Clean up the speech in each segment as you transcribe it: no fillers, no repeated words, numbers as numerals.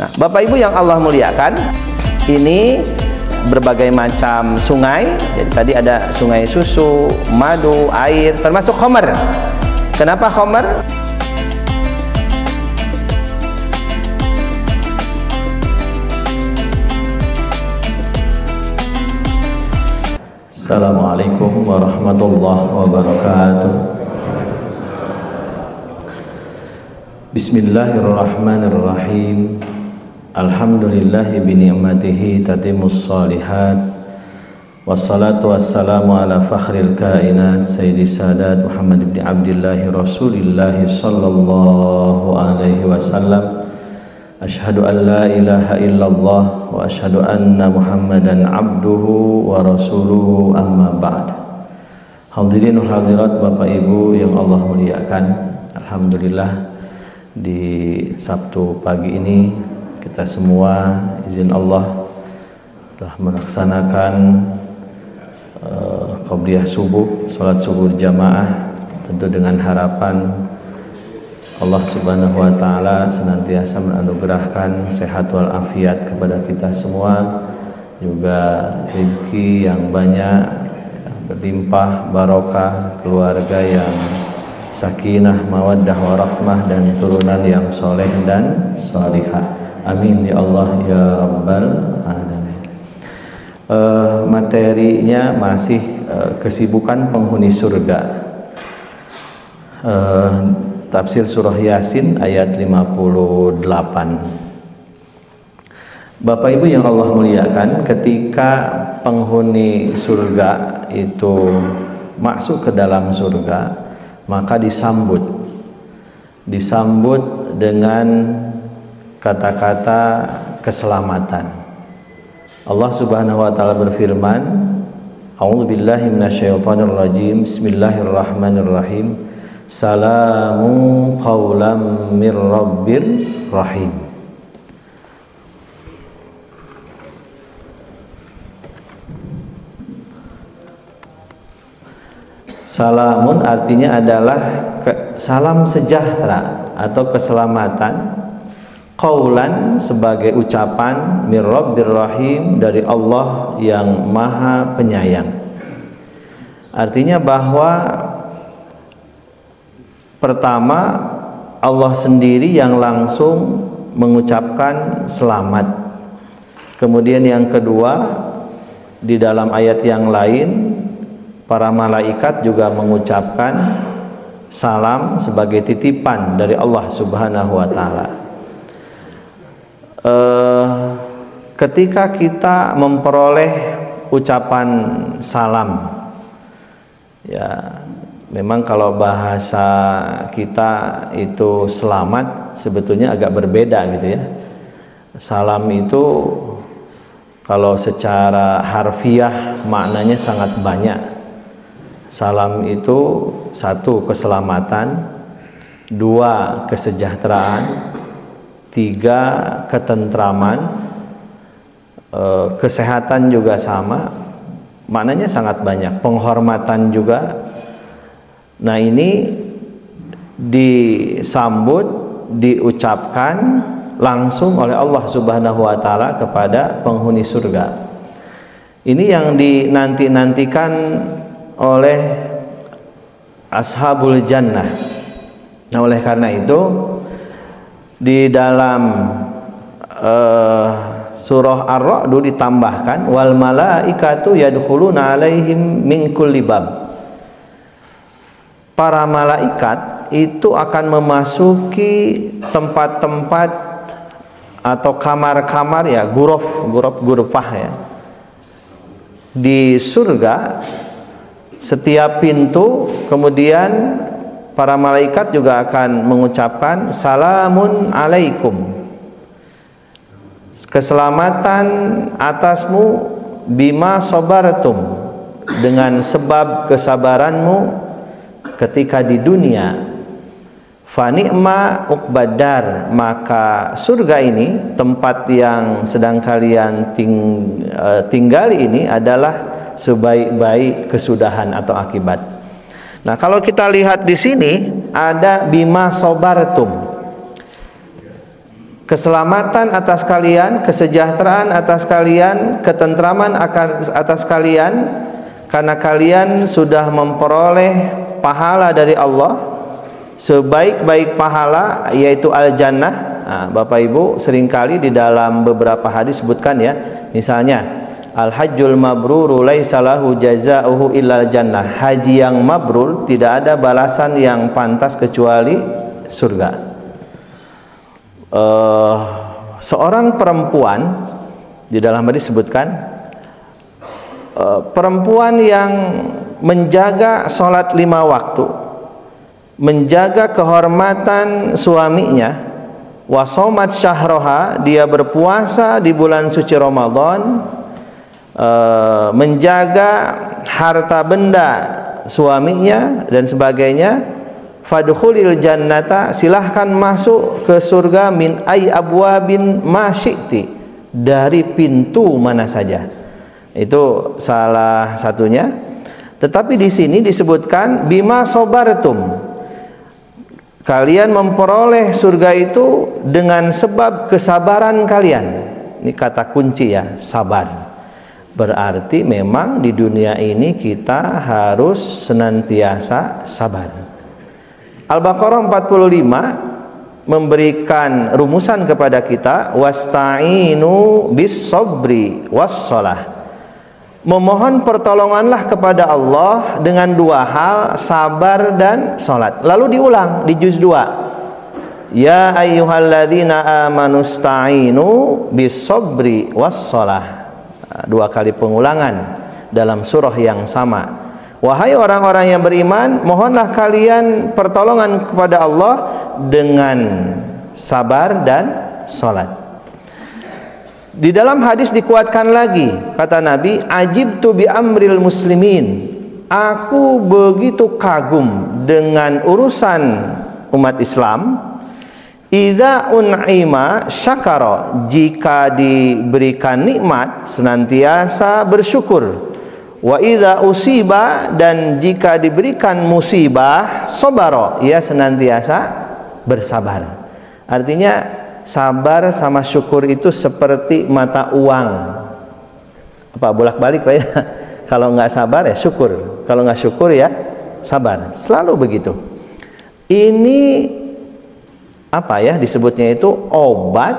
Nah, Bapak Ibu yang Allah muliakan, ini berbagai macam sungai. Jadi tadi ada sungai susu, madu, air, termasuk khamar. Kenapa khamar? Assalamualaikum warahmatullahi wabarakatuh. Bismillahirrahmanirrahim. Alhamdulillahi bini'matihi tatimmus shalihat. Wassalatu wassalamu ala fakhril kainat sayyidi sadat Muhammad ibn Abdillahi Rasulillahi sallallahu alaihi wasallam. Asyhadu an la ilaha illallah wa asyhadu anna Muhammadan abduhu wa rasuluhu, amma ba'd. Hadirin hadirat Bapak Ibu yang Allah muliakan, alhamdulillah di Sabtu pagi ini kita semua izin Allah telah melaksanakan qabliyah subuh, salat subuh jamaah, tentu dengan harapan Allah Subhanahu wa taala senantiasa menganugerahkan sehat wal afiat kepada kita semua, juga rezeki yang banyak, berlimpah barokah, keluarga yang sakinah, mawaddah warahmah, dan turunan yang soleh dan salihah. Amin ya Allah ya rabbal alamin. Materinya masih kesibukan penghuni surga. Tafsir surah Yasin ayat 58. Bapak Ibu yang Allah muliakan, ketika penghuni surga itu masuk ke dalam surga, maka disambut dengan kata-kata keselamatan. Allah Subhanahu wa taala berfirman, A'udzubillahi minasyaitonirrajim. Bismillahirrahmanirrahim. Salamun qaulam mir rabbir rahim. Salamun artinya adalah salam sejahtera atau keselamatan. Qaulan sebagai ucapan, mir rabbir rahim, dari Allah yang maha penyayang. Artinya bahwa pertama Allah sendiri yang langsung mengucapkan selamat. Kemudian yang kedua, di dalam ayat yang lain para malaikat juga mengucapkan salam sebagai titipan dari Allah Subhanahu wa taala. Ketika kita memperoleh ucapan salam, ya memang kalau bahasa kita itu selamat sebetulnya agak berbeda gitu ya. Salam itu kalau secara harfiah maknanya sangat banyak. Salam itu satu, keselamatan, dua, kesejahteraan, tiga, ketentraman, kesehatan juga sama, maknanya sangat banyak, penghormatan juga. Nah ini disambut, diucapkan langsung oleh Allah Subhanahu wa taala kepada penghuni surga. Ini yang dinanti-nantikan oleh ashabul jannah. Nah oleh karena itu di dalam surah Ar-Ra'd ditambahkan wal malaikatu yadkhuluna alaihim min kulli bab. Para malaikat itu akan memasuki tempat-tempat atau kamar-kamar, ya gurufah ya, di surga. Setiap pintu kemudian para malaikat juga akan mengucapkan salamun alaikum, keselamatan atasmu, bima sabartum, dengan sebab kesabaranmu ketika di dunia. Fani'ma uqbadar, maka surga ini, tempat yang sedang kalian tinggali ini adalah sebaik-baik kesudahan atau akibat. Nah, kalau kita lihat di sini ada bima sabartum. keselamatan atas kalian, kesejahteraan atas kalian, ketentraman atas kalian, karena kalian sudah memperoleh pahala dari Allah, sebaik-baik pahala, yaitu al-jannah. Nah, Bapak Ibu, seringkali di dalam beberapa hadis sebutkan ya, misalnya al-hajjul mabruru laisa lahu jazaohu illal jannah. Haji yang mabrur tidak ada balasan yang pantas kecuali surga. Seorang perempuan, di dalam hadis disebutkan perempuan yang menjaga sholat 5 waktu, menjaga kehormatan suaminya, wasomat syahroha, dia berpuasa di bulan suci Ramadan, menjaga harta benda suaminya dan sebagainya, fadkhulil jannata, silahkan masuk ke surga, min ay abwabin ma syi'ti, dari pintu mana saja. Itu salah satunya. Tetapi di sini disebutkan bima sobartum, kalian memperoleh surga itu dengan sebab kesabaran kalian. Ini kata kunci ya, sabar. Berarti memang di dunia ini kita harus senantiasa sabar. Al-Baqarah 45 memberikan rumusan kepada kita, wasta'inu bis sabri was shalah. Memohon pertolonganlah kepada Allah dengan 2 hal, sabar dan salat. Lalu diulang di juz 2. Ya ayyuhalladzina amanu sta'inu bis sabri was shalah. 2 kali pengulangan dalam surah yang sama. Wahai orang-orang yang beriman, mohonlah kalian pertolongan kepada Allah dengan sabar dan salat. Di dalam hadis dikuatkan lagi, kata Nabi, ajibtu bi amril muslimin, aku begitu kagum dengan urusan umat Islam. Idza un'ima syakara, jika diberikan nikmat senantiasa bersyukur. Wa idza usiba, dan jika diberikan musibah, sabara, ia senantiasa bersabar. Artinya sabar sama syukur itu seperti mata uang. Apa bolak-balik Pak ya? Kalau nggak sabar ya syukur, kalau nggak syukur ya sabar. Selalu begitu. Ini apa ya disebutnya itu obat.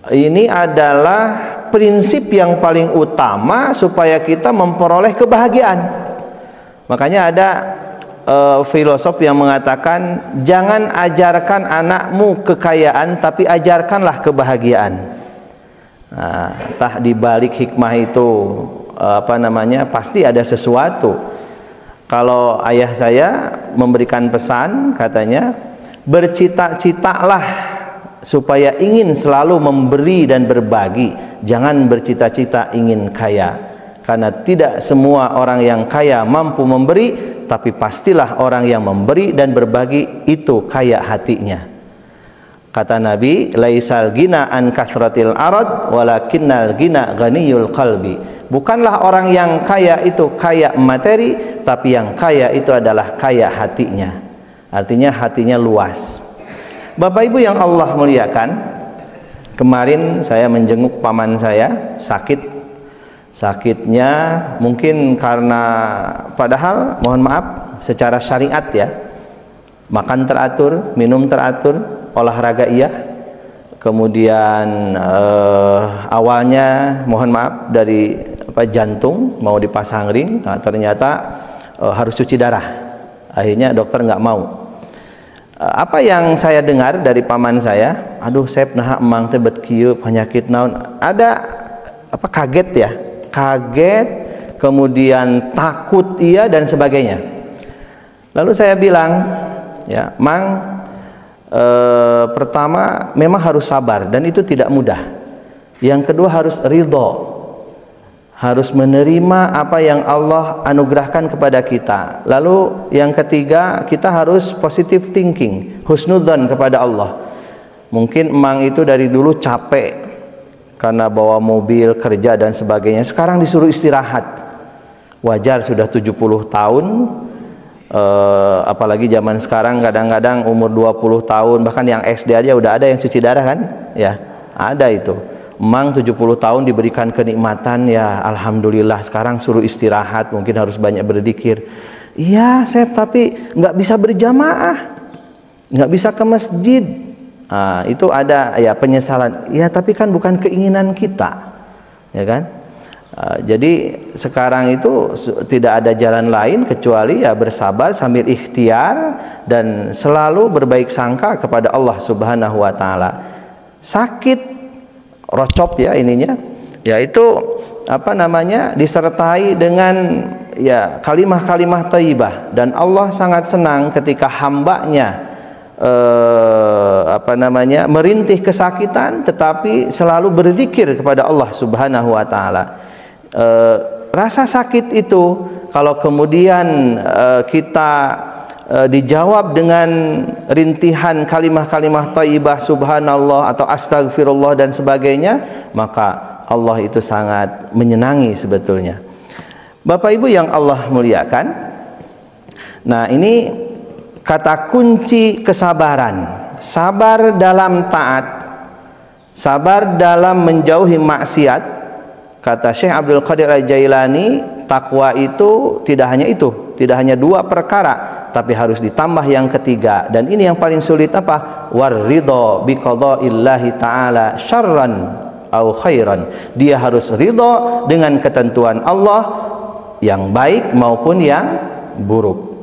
Ini adalah prinsip yang paling utama supaya kita memperoleh kebahagiaan. Makanya ada filosof yang mengatakan, jangan ajarkan anakmu kekayaan, tapi ajarkanlah kebahagiaan. Nah, entah di balik hikmah itu pasti ada sesuatu. Kalau ayah saya memberikan pesan, katanya, bercita-citalah supaya ingin selalu memberi dan berbagi, jangan bercita-cita ingin kaya, karena tidak semua orang yang kaya mampu memberi, tapi pastilah orang yang memberi dan berbagi itu kaya hatinya. Kata Nabi, laisal gina an kasratil arad walakinnal gina ghaniyul qalbi. Bukanlah orang yang kaya itu kaya materi, tapi yang kaya itu adalah kaya hatinya. Artinya hatinya luas. Bapak Ibu yang Allah muliakan, kemarin saya menjenguk paman saya, sakitnya mungkin karena, padahal mohon maaf secara syariat ya, makan teratur, minum teratur, olahraga iya, kemudian awalnya mohon maaf dari jantung mau dipasang ring, nah, ternyata harus cuci darah, akhirnya dokter nggak mau. Apa yang saya dengar dari paman saya, aduh saya nah emang teh bet kieu penyakit naon, ada kaget ya, kaget, kemudian takut iya dan sebagainya. Lalu saya bilang, ya Mang, pertama memang harus sabar dan itu tidak mudah. Yang kedua harus ridho, harus menerima apa yang Allah anugerahkan kepada kita. Lalu yang ketiga, kita harus positive thinking, husnudzon kepada Allah. Mungkin emang itu dari dulu capek karena bawa mobil, kerja dan sebagainya, sekarang disuruh istirahat. Wajar sudah 70 tahun, Apalagi zaman sekarang kadang-kadang umur 20 tahun bahkan yang SD aja udah ada yang cuci darah kan ya, ada itu. Emang 70 tahun diberikan kenikmatan ya alhamdulillah, sekarang suruh istirahat, mungkin harus banyak berzikir. Iya Sep, tapi nggak bisa berjamaah, nggak bisa ke masjid. Itu ada ya penyesalan ya, tapi kan bukan keinginan kita ya kan. Jadi sekarang itu tidak ada jalan lain kecuali ya bersabar sambil ikhtiar dan selalu berbaik sangka kepada Allah Subhanahu wa taala. Sakit rocop ya ininya, yaitu apa namanya, disertai dengan ya kalimah-kalimah thayyibah, dan Allah sangat senang ketika hambanya merintih kesakitan tetapi selalu berzikir kepada Allah Subhanahu wa taala. Rasa sakit itu kalau kemudian kita dijawab dengan rintihan kalimah-kalimah thayyibah subhanallah atau astagfirullah dan sebagainya, maka Allah itu sangat menyenangi sebetulnya. Bapak Ibu yang Allah muliakan, nah ini kata kunci kesabaran. Sabar dalam taat, sabar dalam menjauhi maksiat. Kata Syekh Abdul Qadir Al-Jailani, takwa itu tidak hanya itu, tidak hanya dua perkara, tapi harus ditambah yang ketiga. Dan ini yang paling sulit apa? Warridho biqadaillahi ta'ala syarran au khairan. Dia harus ridho dengan ketentuan Allah yang baik maupun yang buruk.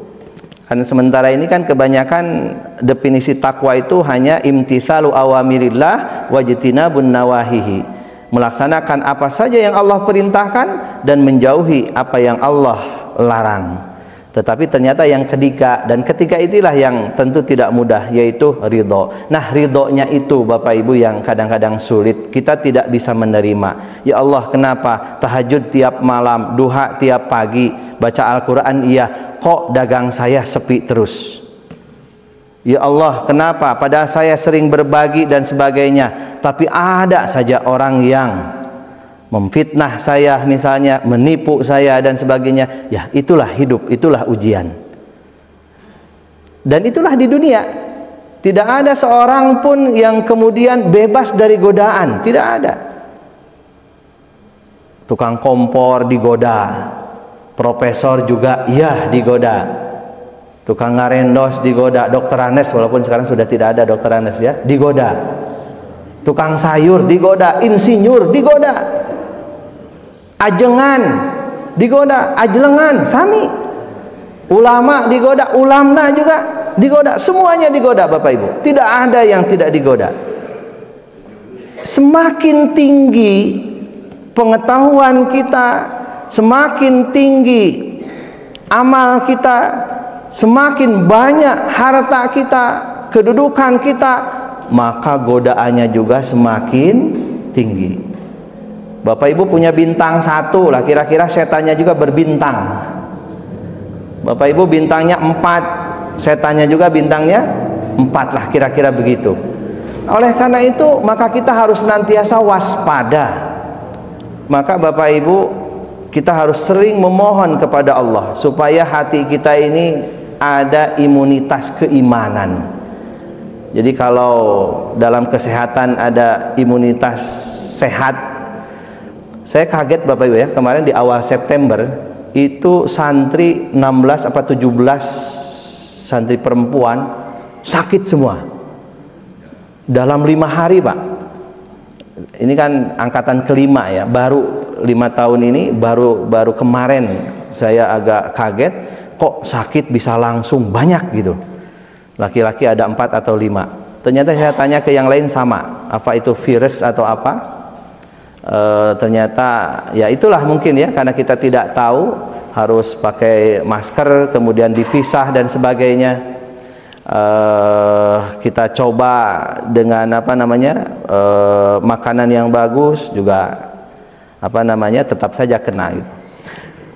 Kan sementara ini kan kebanyakan definisi takwa itu hanya imtitsalu awamirillah wajtinabun nawahihi, melaksanakan apa saja yang Allah perintahkan dan menjauhi apa yang Allah larang. Tetapi ternyata yang ketiga, dan ketiga itulah yang tentu tidak mudah, yaitu ridho. Nah ridhonya itu Bapak Ibu yang kadang-kadang sulit, kita tidak bisa menerima. Ya Allah, kenapa tahajud tiap malam, duha tiap pagi, baca Al-Quran iya, kok dagang saya sepi terus? Ya Allah, kenapa padahal saya sering berbagi dan sebagainya, tapi ada saja orang yang memfitnah saya misalnya, menipu saya dan sebagainya. Ya itulah hidup, itulah ujian. Dan itulah di dunia. Tidak ada seorang pun yang kemudian bebas dari godaan, tidak ada. Tukang kompor digoda, profesor juga ya digoda, tukang ngarendos digoda, dokter Anes walaupun sekarang sudah tidak ada dokter Anes ya, digoda, tukang sayur digoda, insinyur digoda, ajengan digoda, ajlengan sami, ulama digoda, ulamna juga digoda, semuanya digoda Bapak Ibu, tidak ada yang tidak digoda. Semakin tinggi pengetahuan kita, semakin tinggi amal kita, semakin banyak harta kita, kedudukan kita, maka godaannya juga semakin tinggi. Bapak Ibu punya bintang satu lah, kira-kira setannya juga berbintang. Bapak Ibu bintangnya 4, setannya juga bintangnya 4 lah, kira-kira begitu. Oleh karena itu maka kita harus senantiasa waspada. Maka Bapak Ibu, kita harus sering memohon kepada Allah supaya hati kita ini ada imunitas keimanan. Jadi kalau dalam kesehatan ada imunitas sehat, saya kaget Bapak Ibu ya, kemarin di awal September itu santri 16 apa 17 santri perempuan sakit semua dalam 5 hari Pak. Ini kan angkatan kelima ya, baru 5 tahun ini, baru kemarin saya agak kaget kok sakit bisa langsung banyak gitu. Laki-laki ada 4 atau 5. Ternyata saya tanya ke yang lain sama, apa itu virus atau apa? Ternyata ya itulah mungkin ya, karena kita tidak tahu, harus pakai masker, kemudian dipisah dan sebagainya. Kita coba dengan apa namanya makanan yang bagus juga apa namanya tetap saja kena gitu.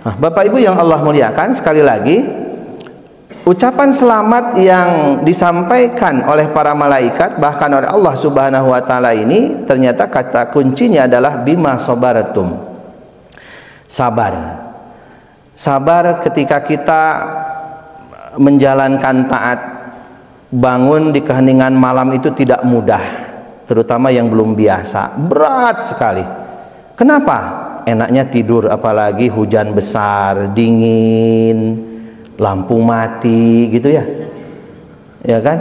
Nah, Bapak Ibu yang Allah muliakan, sekali lagi ucapan selamat yang disampaikan oleh para malaikat bahkan oleh Allah Subhanahu wa taala ini ternyata kata kuncinya adalah bima sabaratum. Sabar. Sabar ketika kita menjalankan taat, bangun di keheningan malam itu tidak mudah, terutama yang belum biasa, berat sekali. Kenapa? Enaknya tidur, apalagi hujan besar, dingin, lampu mati gitu ya, ya kan,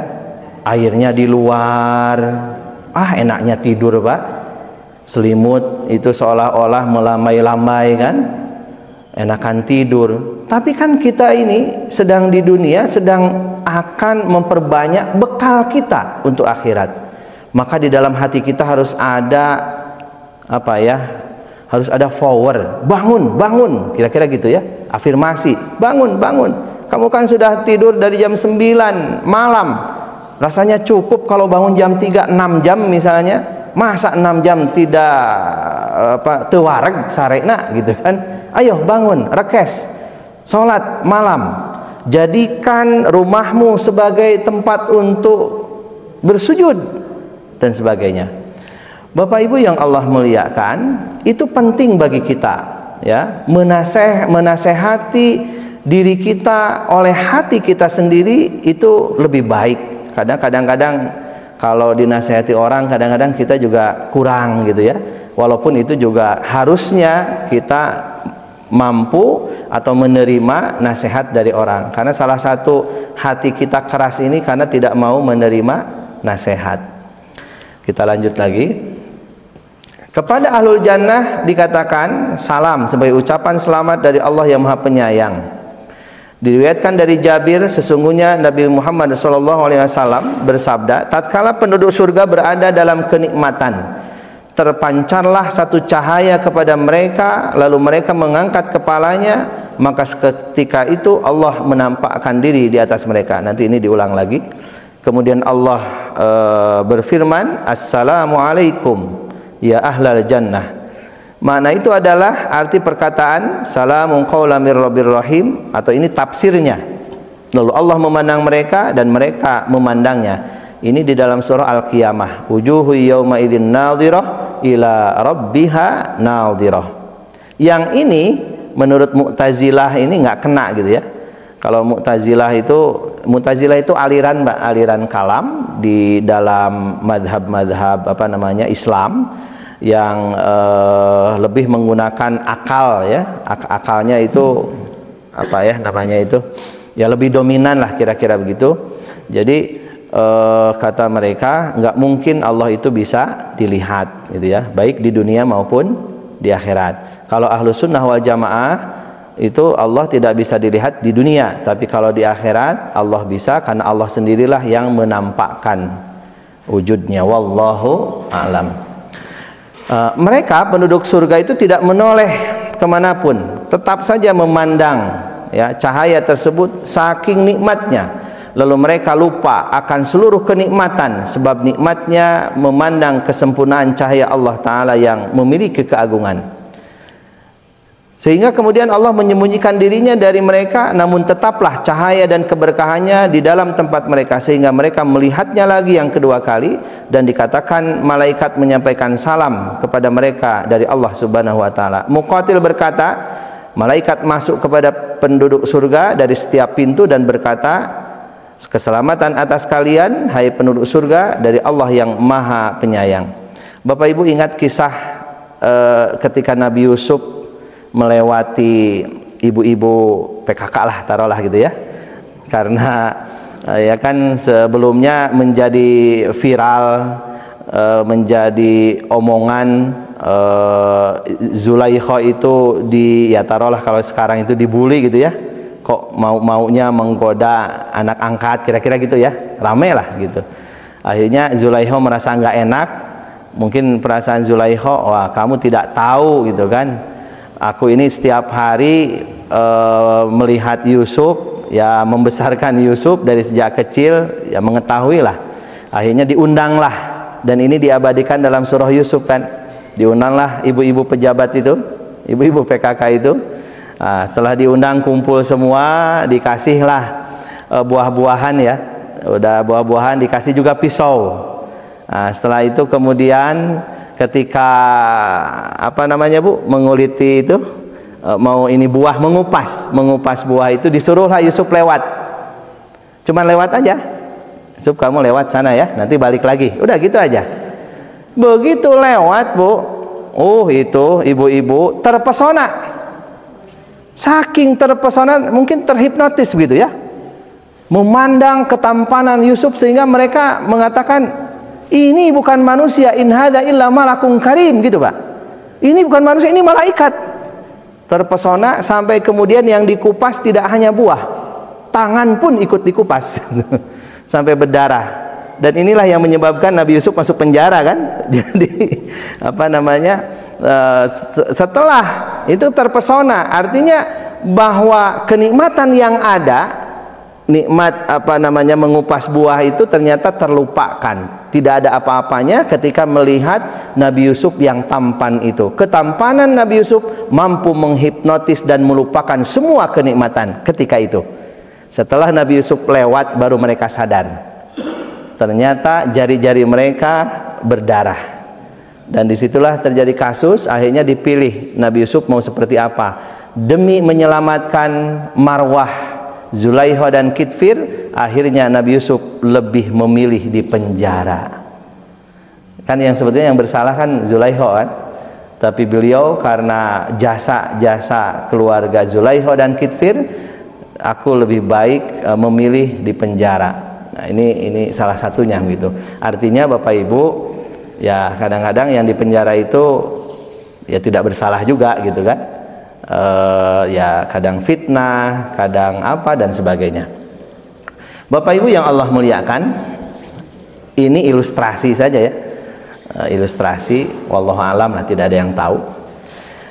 airnya di luar, enaknya tidur Pak, selimut itu seolah-olah melambai-lambai kan, enakan tidur. Tapi kan kita ini sedang di dunia, sedang akan memperbanyak bekal kita untuk akhirat. Maka di dalam hati kita harus ada harus ada power, bangun, kira-kira gitu ya, afirmasi, bangun. Kamu kan sudah tidur dari jam 9 malam, rasanya cukup kalau bangun jam 3, 6 jam misalnya, masa 6 jam tidak tewareg sarena gitu kan. Ayo bangun, rekes, sholat malam, jadikan rumahmu sebagai tempat untuk bersujud dan sebagainya. Bapak Ibu yang Allah muliakan, itu penting bagi kita ya, menasehati diri kita oleh hati kita sendiri itu lebih baik. Kadang-kadang kalau dinasehati orang, kadang-kadang kita juga kurang gitu ya, walaupun itu juga harusnya kita mampu atau menerima nasihat dari orang, karena salah satu hati kita keras ini karena tidak mau menerima nasihat. Kita lanjut lagi. Kepada ahlul jannah dikatakan salam sebagai ucapan selamat dari Allah yang Maha Penyayang. Diriwayatkan dari Jabir, sesungguhnya Nabi Muhammad SAW bersabda, tatkala penduduk surga berada dalam kenikmatan, terpancarlah satu cahaya kepada mereka, lalu mereka mengangkat kepalanya, maka seketika itu Allah menampakkan diri di atas mereka. Nanti ini diulang lagi. Kemudian Allah berfirman, Assalamualaikum ya ahlal jannah. Makna itu adalah arti perkataan salamun qaulan mir rabbir rahim, atau ini tafsirnya. Lalu Allah memandang mereka dan mereka memandangnya. Ini di dalam surah Al-Qiyamah. Wujuhu yauma idzin nadhirah ila rabbiha nadhirah. Yang ini menurut Mu'tazilah ini nggak kena gitu ya. Kalau Mu'tazilah itu aliran Mbak, aliran kalam di dalam madhab Islam yang lebih menggunakan akal ya, akalnya itu lebih dominan lah, kira-kira begitu. Jadi kata mereka nggak mungkin Allah itu bisa dilihat gitu ya, baik di dunia maupun di akhirat. Kalau ahlu sunnah wal jamaah itu Allah tidak bisa dilihat di dunia, tapi kalau di akhirat Allah bisa, karena Allah sendirilah yang menampakkan wujudnya. Wallahu a'lam. Mereka penduduk surga itu tidak menoleh kemanapun, tetap saja memandang ya cahaya tersebut saking nikmatnya. Lalu mereka lupa akan seluruh kenikmatan, sebab nikmatnya memandang kesempurnaan cahaya Allah Ta'ala yang memiliki keagungan. Sehingga kemudian Allah menyembunyikan dirinya dari mereka, namun tetaplah cahaya dan keberkahannya di dalam tempat mereka, sehingga mereka melihatnya lagi yang kedua kali. Dan dikatakan malaikat menyampaikan salam kepada mereka dari Allah Subhanahu wa Ta'ala. Muqatil berkata, malaikat masuk kepada penduduk surga dari setiap pintu dan berkata, keselamatan atas kalian hai penduduk surga dari Allah yang Maha Penyayang. Bapak Ibu ingat kisah ketika Nabi Yusuf melewati ibu-ibu PKK lah, taruhlah gitu ya, karena ya kan sebelumnya menjadi viral, menjadi omongan, Zulaikha itu taruhlah kalau sekarang itu dibully gitu ya, kok maunya menggoda anak angkat, kira-kira gitu ya, rame lah gitu. Akhirnya Zulaikha merasa nggak enak, mungkin perasaan Zulaikha, wah kamu tidak tahu gitu kan, aku ini setiap hari melihat Yusuf, ya membesarkan Yusuf dari sejak kecil, ya mengetahui lah. Akhirnya diundanglah, dan ini diabadikan dalam surah Yusuf kan, diundanglah ibu-ibu pejabat itu, ibu-ibu PKK itu. Nah, setelah diundang kumpul semua, dikasihlah buah-buahan ya, udah buah-buahan, dikasih juga pisau. Nah, setelah itu kemudian ketika menguliti itu, mau ini buah, mengupas buah itu, disuruhlah Yusuf lewat. Cuman lewat aja. Yusuf, kamu lewat sana ya, nanti balik lagi. Udah gitu aja. Begitu lewat, Bu, itu ibu-ibu terpesona. Saking terpesona, mungkin terhipnotis gitu ya, memandang ketampanan Yusuf sehingga mereka mengatakan, ini bukan manusia, in hadza illa malakun karim, gitu Pak. Ini bukan manusia, ini malaikat. Terpesona sampai kemudian yang dikupas tidak hanya buah, tangan pun ikut dikupas sampai berdarah. Dan inilah yang menyebabkan Nabi Yusuf masuk penjara kan. Jadi setelah itu terpesona, artinya bahwa kenikmatan yang ada, nikmat mengupas buah itu ternyata terlupakan. Tidak ada apa-apanya ketika melihat Nabi Yusuf yang tampan itu. Ketampanan Nabi Yusuf mampu menghipnotis dan melupakan semua kenikmatan ketika itu. Setelah Nabi Yusuf lewat, baru mereka sadar. Ternyata jari-jari mereka berdarah. Dan disitulah terjadi kasus, akhirnya dipilih Nabi Yusuf mau seperti apa. Demi menyelamatkan marwah Zulaikha dan Kitfir, akhirnya Nabi Yusuf lebih memilih di penjara. Kan yang sebetulnya yang bersalah kan Zulaikha kan, tapi beliau karena jasa-jasa keluarga Zulaikha dan Kitfir, aku lebih baik memilih di penjara. Nah, ini salah satunya gitu. Artinya Bapak Ibu, ya kadang-kadang yang di penjara itu ya tidak bersalah juga gitu kan. Ya kadang fitnah, kadang apa dan sebagainya. Bapak Ibu yang Allah muliakan, ini ilustrasi saja ya, ilustrasi, wallahu alam lah, tidak ada yang tahu.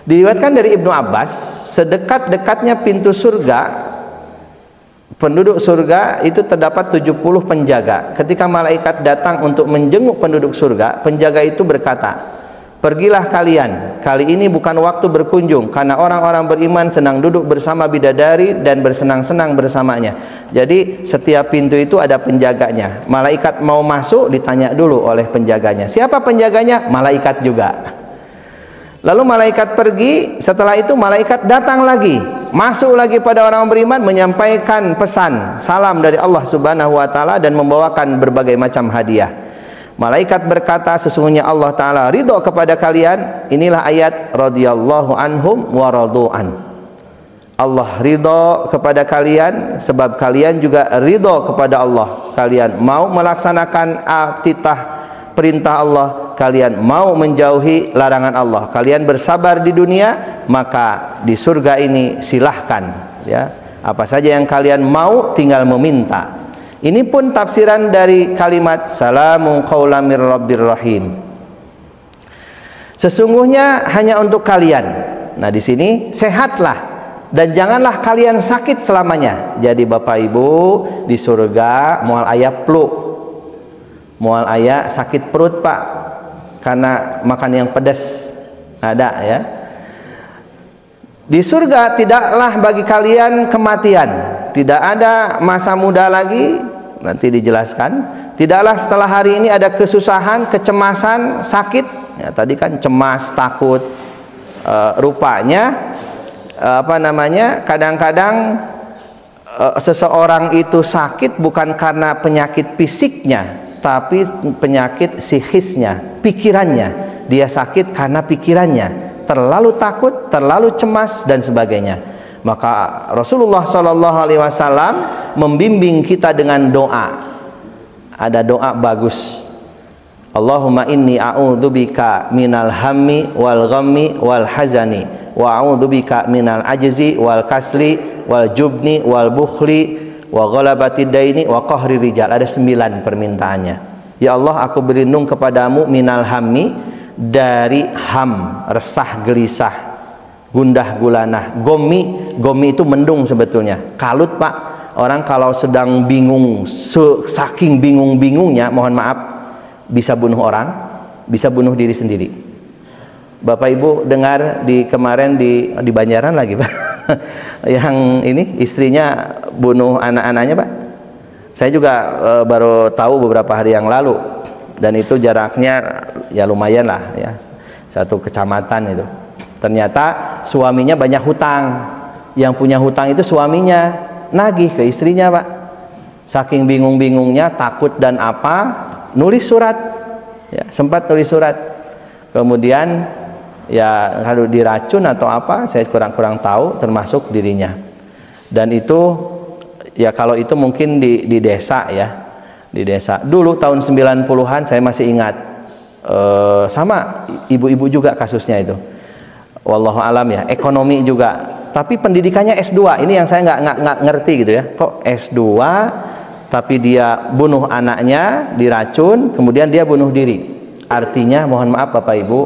Diriwayatkan dari Ibnu Abbas, sedekat-dekatnya pintu surga, penduduk surga itu terdapat 70 penjaga. Ketika malaikat datang untuk menjenguk penduduk surga, penjaga itu berkata, pergilah kalian, kali ini bukan waktu berkunjung, karena orang-orang beriman sedang duduk bersama bidadari dan bersenang-senang bersamanya. Jadi setiap pintu itu ada penjaganya. Malaikat mau masuk ditanya dulu oleh penjaganya, siapa penjaganya? Malaikat juga. Lalu malaikat pergi, setelah itu malaikat datang lagi, masuk lagi pada orang beriman, menyampaikan pesan, salam dari Allah Subhanahu wa taala dan membawakan berbagai macam hadiah. Malaikat berkata, sesungguhnya Allah taala ridho kepada kalian. Inilah ayat radhiyallahu anhum wa radu'an. Allah ridho kepada kalian sebab kalian juga ridho kepada Allah. Kalian mau melaksanakan titah perintah Allah, kalian mau menjauhi larangan Allah, kalian bersabar di dunia, maka di surga ini silahkan ya, apa saja yang kalian mau tinggal meminta. Ini pun tafsiran dari kalimat salamun qaulam mir rabbir rahim. Sesungguhnya hanya untuk kalian. Nah, di sini sehatlah dan janganlah kalian sakit selamanya. Jadi Bapak Ibu di surga moal aya flu, moal aya sakit perut Pak, karena makan yang pedas ada ya. Di surga tidaklah bagi kalian kematian, tidak ada masa muda lagi, nanti dijelaskan. Tidaklah setelah hari ini ada kesusahan, kecemasan, sakit. Ya, tadi kan cemas, takut. Rupanya kadang-kadang seseorang itu sakit bukan karena penyakit fisiknya, tapi penyakit psikisnya, pikirannya. Dia sakit karena pikirannya, terlalu takut, terlalu cemas dan sebagainya. Maka Rasulullah SAW membimbing kita dengan doa. Ada doa bagus. Allahumma inni a'udzubika minal hammi wal ghammi wal hazani wa a'udzubika minal ajzi wal kasli wal jubni wal bukhli wa ghalabati daini wa qahri rijal. Ada 9 permintaannya. Ya Allah, aku berlindung kepadamu minal hammi, dari ham, resah gelisah, gundah gulanah. Gomi itu mendung sebetulnya. Kalut Pak, orang kalau sedang bingung, saking bingung-bingungnya, mohon maaf, bisa bunuh orang, bisa bunuh diri sendiri. Bapak Ibu dengar kemarin di Banjaran lagi Pak, yang ini istrinya bunuh anak-anaknya Pak. Saya juga baru tahu beberapa hari yang lalu, dan itu jaraknya ya lumayan lah ya, 1 kecamatan itu. Ternyata suaminya banyak hutang, yang punya hutang itu suaminya nagih ke istrinya Pak. Saking bingung-bingungnya, takut dan apa, nulis surat. Ya, sempat nulis surat. Kemudian ya kalau diracun atau apa, saya kurang tahu, termasuk dirinya. Dan itu ya kalau itu mungkin di desa ya. Di desa. Dulu tahun 90-an saya masih ingat. Sama ibu-ibu juga kasusnya itu. Wallahu alam ya, ekonomi juga. Tapi pendidikannya S2. Ini yang saya nggak ngerti gitu ya. Kok S2 tapi dia bunuh anaknya, diracun, kemudian dia bunuh diri. Artinya, mohon maaf Bapak Ibu,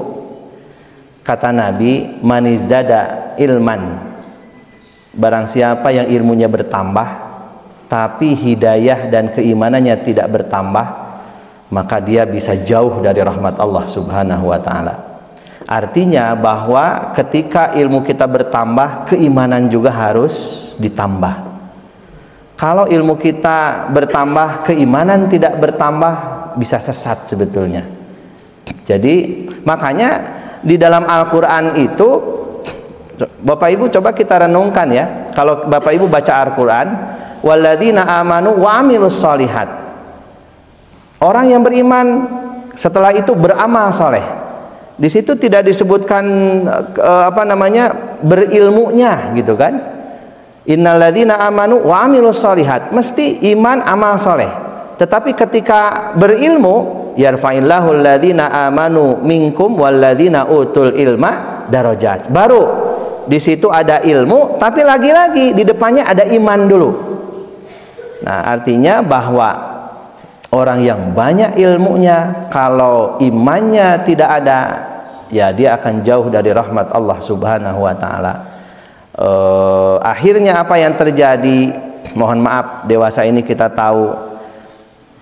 kata Nabi, manizdada ilman, barang siapa yang ilmunya bertambah tapi hidayah dan keimanannya tidak bertambah, maka dia bisa jauh dari rahmat Allah Subhanahu wa ta'ala. Artinya bahwa ketika ilmu kita bertambah, keimanan juga harus ditambah. Kalau ilmu kita bertambah, keimanan tidak bertambah, bisa sesat sebetulnya. Jadi makanya di dalam Al-Quran itu, Bapak Ibu coba kita renungkan ya. Kalau Bapak Ibu baca Al-Quran, walladzina amanu wa amilus sholihat, orang yang beriman setelah itu beramal soleh. Di situ tidak disebutkan berilmunya gitu kan. Innalladzina amanu wa amilus sholihat, mesti iman amal soleh. Tetapi ketika berilmu, yarfa'illahu alladzina amanu minkum walladzina utul ilma darajat. Baru di situ ada ilmu, tapi lagi-lagi di depannya ada iman dulu. Nah, artinya bahwa orang yang banyak ilmunya, kalau imannya tidak ada, ya dia akan jauh dari rahmat Allah Subhanahu wa ta'ala. Akhirnya apa yang terjadi, mohon maaf, dewasa ini kita tahu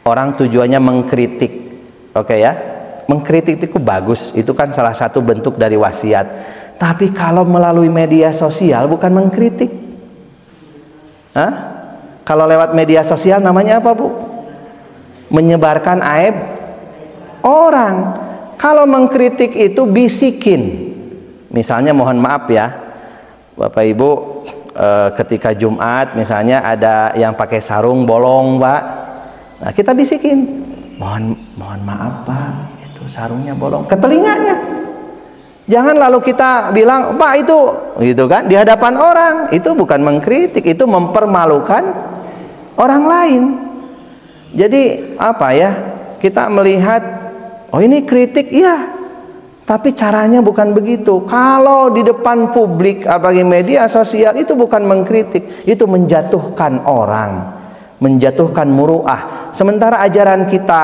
orang tujuannya mengkritik. Oke ya, mengkritik itu bagus, itu kan salah satu bentuk dari wasiat. Tapi kalau melalui media sosial bukan mengkritik. Hah? Kalau lewat media sosial namanya apa, Bu? Menyebarkan aib orang. Kalau mengkritik itu bisikin. Misalnya mohon maaf ya, Bapak Ibu, ketika Jumat misalnya ada yang pakai sarung bolong, Pak. Nah, kita bisikin, mohon maaf Pak, itu sarungnya bolong, ke telinganya. Jangan lalu kita bilang, Pak itu, gitu kan, di hadapan orang. Itu bukan mengkritik, itu mempermalukan orang lain. Jadi apa ya, kita melihat, oh ini kritik, iya, tapi caranya bukan begitu. Kalau di depan publik, apalagi media sosial, itu bukan mengkritik, itu menjatuhkan orang, menjatuhkan muru'ah. Sementara ajaran kita,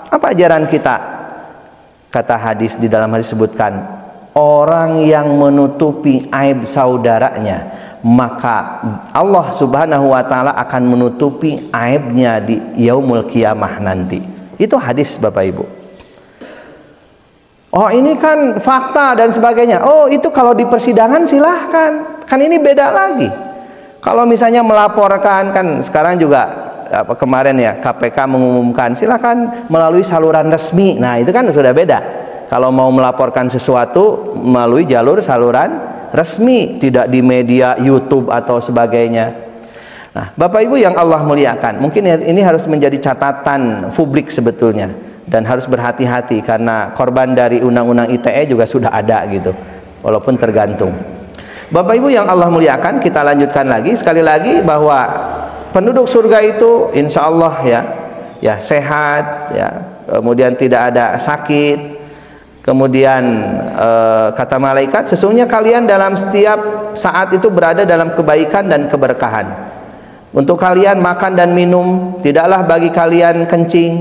apa ajaran kita? Kata hadis, di dalam hadis sebutkan, orang yang menutupi aib saudaranya, maka Allah Subhanahu wa ta'ala akan menutupi aibnya di yaumul qiyamah nanti. Itu hadis Bapak Ibu. Oh ini kan fakta dan sebagainya. Oh itu kalau di persidangan silahkan. Kan ini beda lagi. Kalau misalnya melaporkan, kan sekarang juga kemarin ya KPK mengumumkan silahkan melalui saluran resmi. Nah itu kan sudah beda. Kalau mau melaporkan sesuatu melalui jalur saluran resmi, tidak di media YouTube atau sebagainya. Nah Bapak Ibu yang Allah muliakan, mungkin ini harus menjadi catatan publik sebetulnya. Dan harus berhati-hati karena korban dari undang-undang ITE juga sudah ada gitu, walaupun tergantung. Bapak Ibu yang Allah muliakan, kita lanjutkan lagi sekali lagi bahwa penduduk surga itu insya Allah ya sehat, ya, kemudian tidak ada sakit. Kemudian kata malaikat, sesungguhnya kalian dalam setiap saat itu berada dalam kebaikan dan keberkahan. Untuk kalian makan dan minum, tidaklah bagi kalian kencing,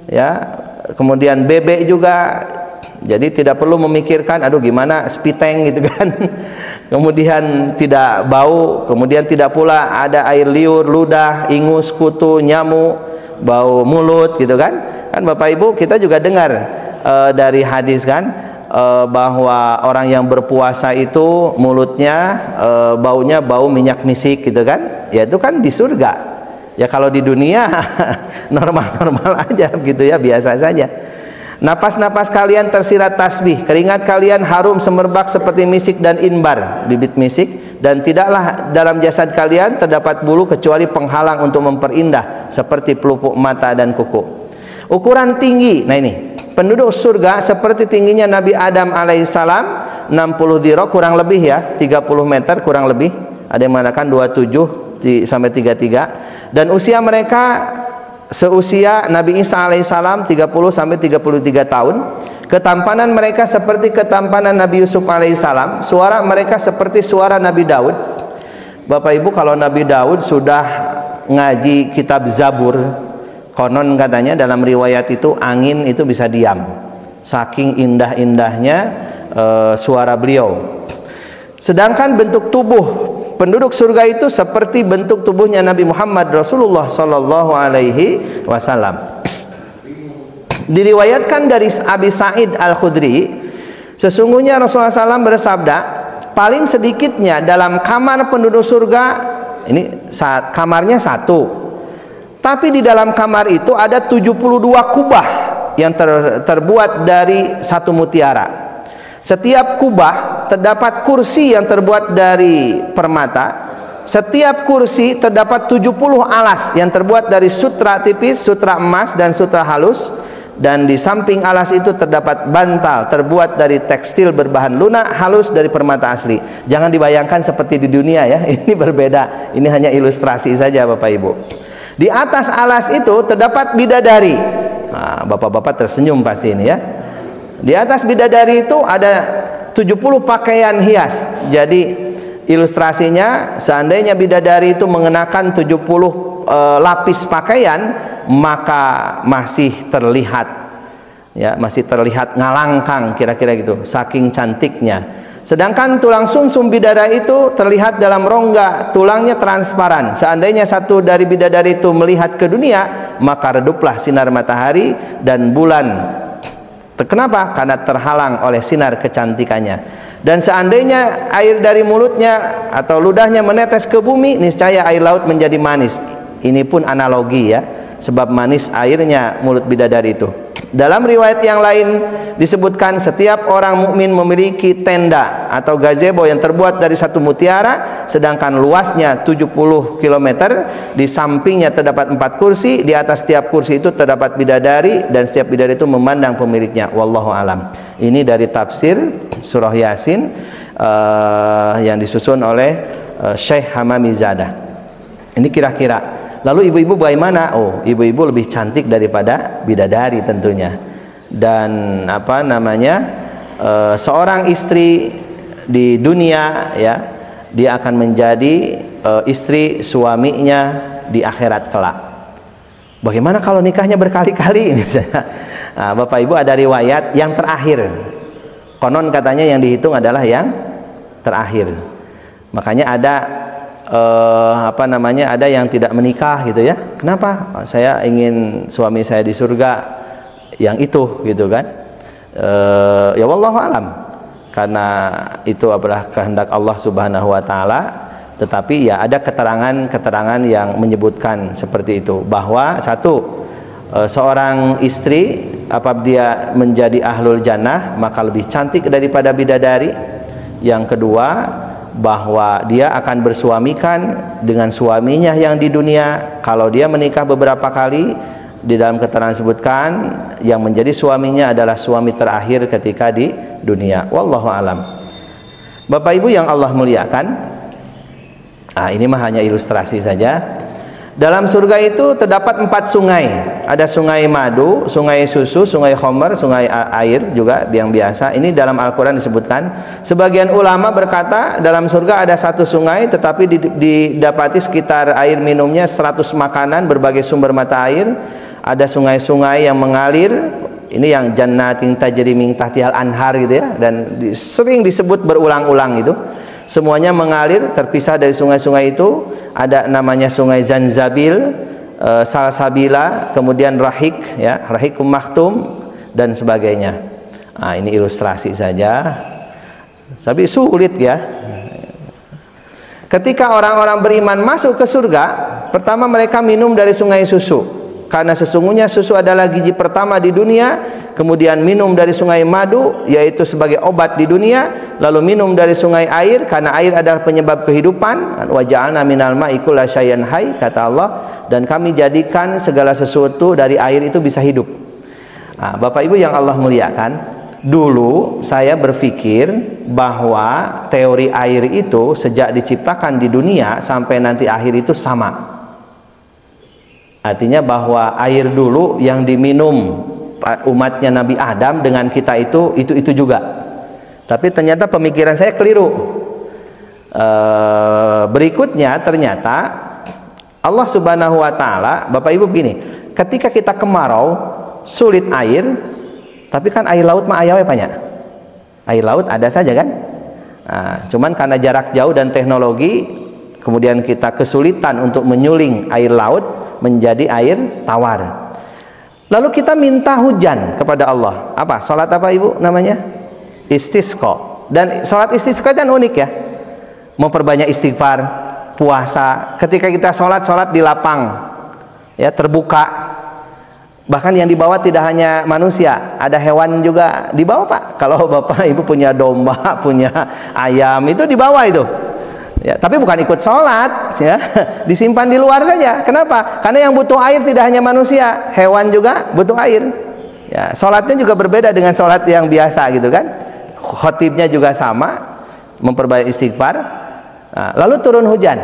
ya. Kemudian bebek juga, jadi tidak perlu memikirkan aduh gimana spiteng gitu kan. Kemudian tidak bau, kemudian tidak pula ada air liur, ludah, ingus, kutu, nyamuk, bau mulut gitu kan. Kan Bapak Ibu kita juga dengar dari hadis kan, bahwa orang yang berpuasa itu mulutnya baunya bau minyak misik gitu kan. Ya itu kan di surga. Ya kalau di dunia normal-normal aja gitu ya, biasa saja. Napas-napas kalian tersirat tasbih, keringat kalian harum semerbak seperti misik dan inbar, bibit misik, dan tidaklah dalam jasad kalian terdapat bulu kecuali penghalang untuk memperindah seperti pelupuk mata dan kuku. Ukuran tinggi, nah ini penduduk surga seperti tingginya Nabi Adam alaihissalam, 60 dhira kurang lebih ya, 30 meter kurang lebih, ada yang mengatakan 27 sampai 33, dan usia mereka seusia Nabi Isa alaihissalam 30 sampai 33 tahun. Ketampanan mereka seperti ketampanan Nabi Yusuf alaihissalam. Suara mereka seperti suara Nabi Daud. Bapak Ibu, kalau Nabi Daud sudah ngaji kitab Zabur, konon katanya dalam riwayat itu angin itu bisa diam, saking indah-indahnya suara beliau. Sedangkan bentuk tubuh penduduk surga itu seperti bentuk tubuhnya Nabi Muhammad Rasulullah sallallahu alaihi wasallam. Diriwayatkan dari Abi Sa'id Al-Khudri, sesungguhnya Rasulullah SAW bersabda, paling sedikitnya dalam kamar penduduk surga, ini kamarnya satu, tapi di dalam kamar itu ada 72 kubah yang terbuat dari satu mutiara. Setiap kubah terdapat kursi yang terbuat dari permata. Setiap kursi terdapat 70 alas yang terbuat dari sutra tipis, sutra emas, dan sutra halus. Dan di samping alas itu terdapat bantal terbuat dari tekstil berbahan lunak halus dari permata asli. Jangan dibayangkan seperti di dunia ya, ini berbeda. Ini hanya ilustrasi saja Bapak Ibu. Di atas alas itu terdapat bidadari. Nah, bapak-bapak tersenyum pasti ini ya. Di atas bidadari itu ada 70 pakaian hias. Jadi ilustrasinya, seandainya bidadari itu mengenakan 70 lapis pakaian, maka masih terlihat ya, masih terlihat ngalangkang kira-kira gitu, saking cantiknya. Sedangkan tulang sumsum bidadari itu terlihat dalam rongga, tulangnya transparan. Seandainya satu dari bidadari itu melihat ke dunia, maka reduplah sinar matahari dan bulan. Kenapa? Karena terhalang oleh sinar kecantikannya. Dan seandainya air dari mulutnya atau ludahnya menetes ke bumi, niscaya air laut menjadi manis. Ini pun analogi ya, sebab manis airnya mulut bidadari itu. Dalam riwayat yang lain disebutkan setiap orang mukmin memiliki tenda atau gazebo yang terbuat dari satu mutiara, sedangkan luasnya 70 km. Di sampingnya terdapat 4 kursi, di atas setiap kursi itu terdapat bidadari, dan setiap bidadari itu memandang pemiliknya. Wallahu alam. Ini dari tafsir surah Yasin yang disusun oleh Syekh Hamamizadah. Ini kira-kira. Lalu ibu-ibu bagaimana? Oh, ibu-ibu lebih cantik daripada bidadari tentunya. Dan apa namanya, seorang istri di dunia ya, dia akan menjadi istri suaminya di akhirat kelak. Bagaimana kalau nikahnya berkali-kali? Nah, Bapak Ibu, ada riwayat yang terakhir. Konon katanya yang dihitung adalah yang terakhir. Makanya ada apa namanya, ada yang tidak menikah gitu ya. Kenapa? Saya ingin suami saya di surga yang itu gitu kan. Ya wallahu alam, karena itu adalah kehendak Allah Subhanahu wa taala. Tetapi ya ada keterangan yang menyebutkan seperti itu, bahwa satu, seorang istri apabila dia menjadi ahlul jannah maka lebih cantik daripada bidadari. Yang kedua, bahwa dia akan bersuamikan dengan suaminya yang di dunia. Kalau dia menikah beberapa kali, di dalam keterangan disebutkan yang menjadi suaminya adalah suami terakhir ketika di dunia. Wallahu alam. Bapak Ibu yang Allah muliakan, ini mah hanya ilustrasi saja. Dalam surga itu terdapat 4 sungai. Ada sungai madu, sungai susu, sungai khomer, sungai air juga yang biasa. Ini dalam Al-Quran disebutkan. Sebagian ulama berkata dalam surga ada 1 sungai, tetapi didapati sekitar air minumnya 100 makanan, berbagai sumber mata air. Ada sungai-sungai yang mengalir. Ini yang jannatin tajri min tahtihal anhar gitu ya. Dan sering disebut berulang-ulang itu. Semuanya mengalir terpisah dari sungai-sungai itu. Ada namanya sungai Zanzabil, Salsabila, kemudian Rahik ya, Rahikum Maktum dan sebagainya. Ini ilustrasi saja, tapi sulit ya. Ketika orang-orang beriman masuk ke surga, pertama mereka minum dari sungai susu. karena sesungguhnya susu adalah gizi pertama di dunia, kemudian minum dari sungai madu yaitu sebagai obat di dunia, lalu minum dari sungai air karena air adalah penyebab kehidupan. Wa ja'alna minal ma'i kulla syai'in hayy, kata Allah, dan kami jadikan segala sesuatu dari air itu bisa hidup. Nah, Bapak Ibu yang Allah muliakan, dulu saya berpikir bahwa teori air itu sejak diciptakan di dunia sampai nanti akhir itu sama. Artinya bahwa air dulu yang diminum umatnya Nabi Adam dengan kita itu juga. Tapi ternyata pemikiran saya keliru. Berikutnya ternyata Allah Subhanahu wa taala, Bapak Ibu begini, ketika kita kemarau sulit air, tapi kan air laut mah ayahnya banyak. Air laut ada saja kan? Nah, cuman karena jarak jauh dan teknologi, kemudian kita kesulitan untuk menyuling air laut menjadi air tawar. Lalu kita minta hujan kepada Allah. Apa? Salat apa Ibu namanya? Istisqa. Dan salat istisqa kan unik ya. Memperbanyak istighfar, puasa. Ketika kita salat di lapang, ya, terbuka. Bahkan yang dibawa tidak hanya manusia, ada hewan juga dibawa Pak. Kalau Bapak Ibu punya domba, punya ayam, itu dibawa itu. Ya, tapi bukan ikut sholat, ya, disimpan di luar saja. Kenapa? Karena yang butuh air tidak hanya manusia, hewan juga butuh air. Ya, sholatnya juga berbeda dengan sholat yang biasa gitu kan. Khotibnya juga sama, memperbanyak istighfar. Nah, lalu turun hujan.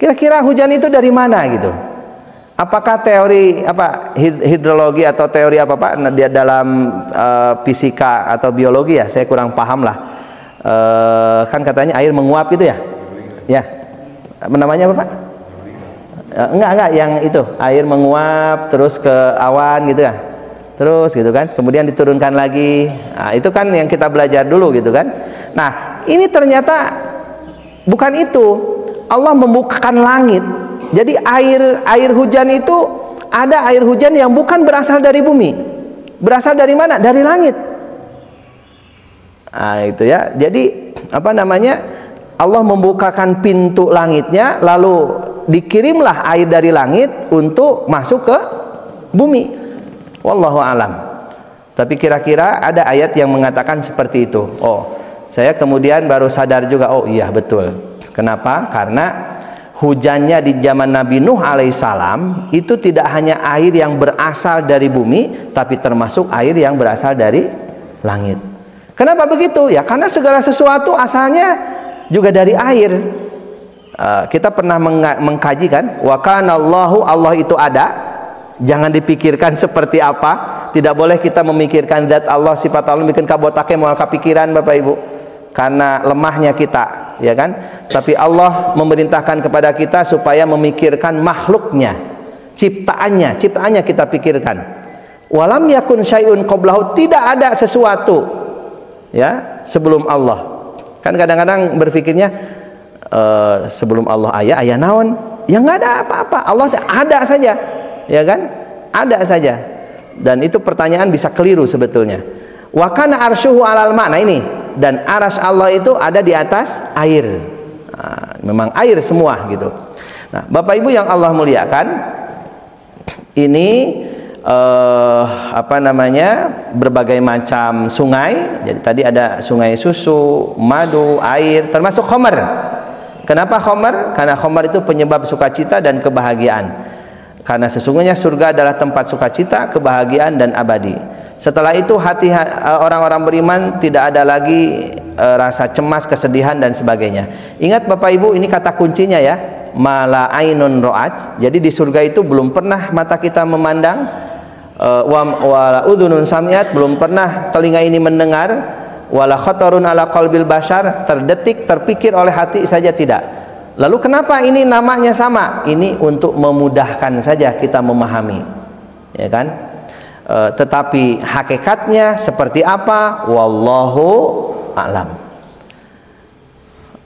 Kira-kira hujan itu dari mana gitu? Apakah teori apa hidrologi atau teori apa Pak dia dalam fisika atau biologi ya? Saya kurang paham lah. Kan katanya air menguap itu ya. Ya, namanya apa Pak? Enggak, yang itu air menguap terus ke awan gitu ya, terus gitu kan, kemudian diturunkan lagi. Nah, itu kan yang kita belajar dulu gitu kan. Nah, ini ternyata bukan itu. Allah membukakan langit. Jadi air hujan itu, ada air hujan yang bukan berasal dari bumi. Berasal dari mana? Dari langit. Nah, itu ya. Jadi apa namanya? Allah membukakan pintu langitnya, lalu dikirimlah air dari langit untuk masuk ke bumi. Wallahu alam. Tapi kira-kira ada ayat yang mengatakan seperti itu. Oh, saya kemudian baru sadar juga, oh iya betul. Kenapa? Karena hujannya di zaman Nabi Nuh alaihissalam itu tidak hanya air yang berasal dari bumi, tapi termasuk air yang berasal dari langit. Kenapa begitu? Ya karena segala sesuatu asalnya juga dari air. Kita pernah mengkaji kan, wa kana Allahu, Allah itu ada. Jangan dipikirkan seperti apa. Tidak boleh kita memikirkan zat Allah, sifat Allah, bikin kabotake mau kepikiran Bapak Ibu, karena lemahnya kita, ya kan. Tapi Allah memerintahkan kepada kita supaya memikirkan makhluknya, ciptaannya kita pikirkan. Walam yakun syai'un qablahu, tidak ada sesuatu ya sebelum Allah. Kan kadang-kadang berpikirnya sebelum Allah ayah naon, ya nggak ada apa-apa. Allah ada saja, ya kan, ada saja. Dan itu pertanyaan bisa keliru sebetulnya. Wa kana arsyuhu alal ma', nah ini, dan arsy Allah itu ada di atas air. Nah, memang air semua gitu. Nah, Bapak Ibu yang Allah muliakan, ini apa namanya, berbagai macam sungai. Jadi tadi ada sungai susu, madu, air, termasuk khamar. Kenapa khamar? Karena khamar itu penyebab sukacita dan kebahagiaan. Karena sesungguhnya surga adalah tempat sukacita, kebahagiaan dan abadi. Setelah itu hati orang-orang beriman tidak ada lagi rasa cemas, kesedihan dan sebagainya. Ingat Bapak Ibu, ini kata kuncinya ya, mala ainun ro'at. Jadi di surga itu belum pernah mata kita memandang, wala udhunun sami'at, belum pernah telinga ini mendengar, wala khatarun ala qalbil bashar, terdetik terpikir oleh hati saja tidak. Lalu kenapa ini namanya sama? Ini untuk memudahkan saja kita memahami, ya kan? Tetapi hakikatnya seperti apa? Wallahu a'lam.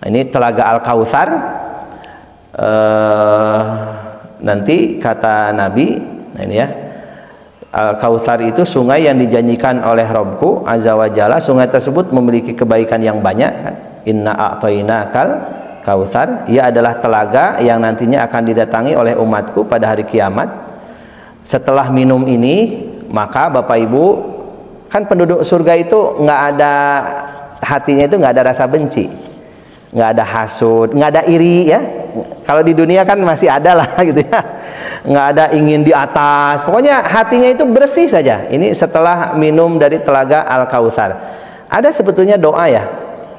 Ini telaga Al-Kautsar. Nanti kata Nabi, nah ini ya, Al-Kautsar itu sungai yang dijanjikan oleh Rabbku Azza wa Jalla. Sungai tersebut memiliki kebaikan yang banyak kan? Inna a'tainakal kautsar. Ia adalah telaga yang nantinya akan didatangi oleh umatku pada hari kiamat. Setelah minum ini, maka Bapak Ibu, kan penduduk surga itu nggak ada hatinya, itu nggak ada rasa benci, nggak ada hasud, nggak ada iri ya. Kalau di dunia kan masih ada lah gitu ya, nggak ada ingin di atas, pokoknya hatinya itu bersih saja. Ini setelah minum dari telaga Al-Kautsar. Ada sebetulnya doa ya,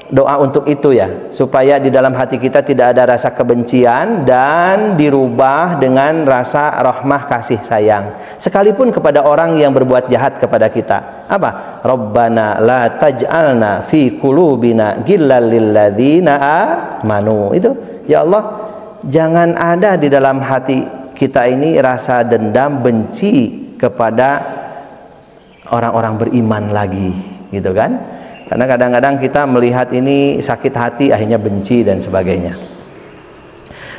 doa untuk itu ya, supaya di dalam hati kita tidak ada rasa kebencian dan dirubah dengan rasa rahmah kasih sayang, sekalipun kepada orang yang berbuat jahat kepada kita. Apa? Rabbana la taj'alna fi qulubina ghillal lil ladzina amanu. Itu, ya Allah, jangan ada di dalam hati kita ini rasa dendam, benci kepada orang-orang beriman lagi, gitu kan? Karena kadang-kadang kita melihat ini sakit hati, akhirnya benci dan sebagainya.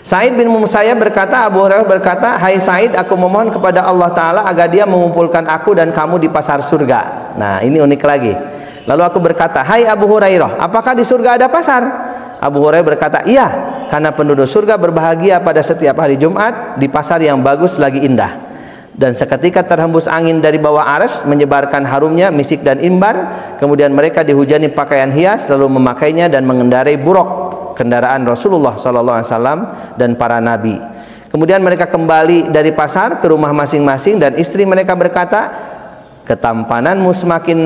Sa'id bin Musayyab berkata, Abu Hurairah berkata, "Hai Sa'id, aku memohon kepada Allah Ta'ala agar dia mengumpulkan aku dan kamu di pasar surga." Nah, ini unik lagi. Lalu aku berkata, "Hai Abu Hurairah, apakah di surga ada pasar?" Abu Hurairah berkata, "Iya, karena penduduk surga berbahagia pada setiap hari Jumat di pasar yang bagus lagi indah. Dan seketika terhembus angin dari bawah arsy menyebarkan harumnya misik dan imbar. Kemudian mereka dihujani pakaian hias lalu memakainya dan mengendarai buruk, kendaraan Rasulullah SAW dan para nabi. Kemudian mereka kembali dari pasar ke rumah masing-masing dan istri mereka berkata, ketampananmu semakin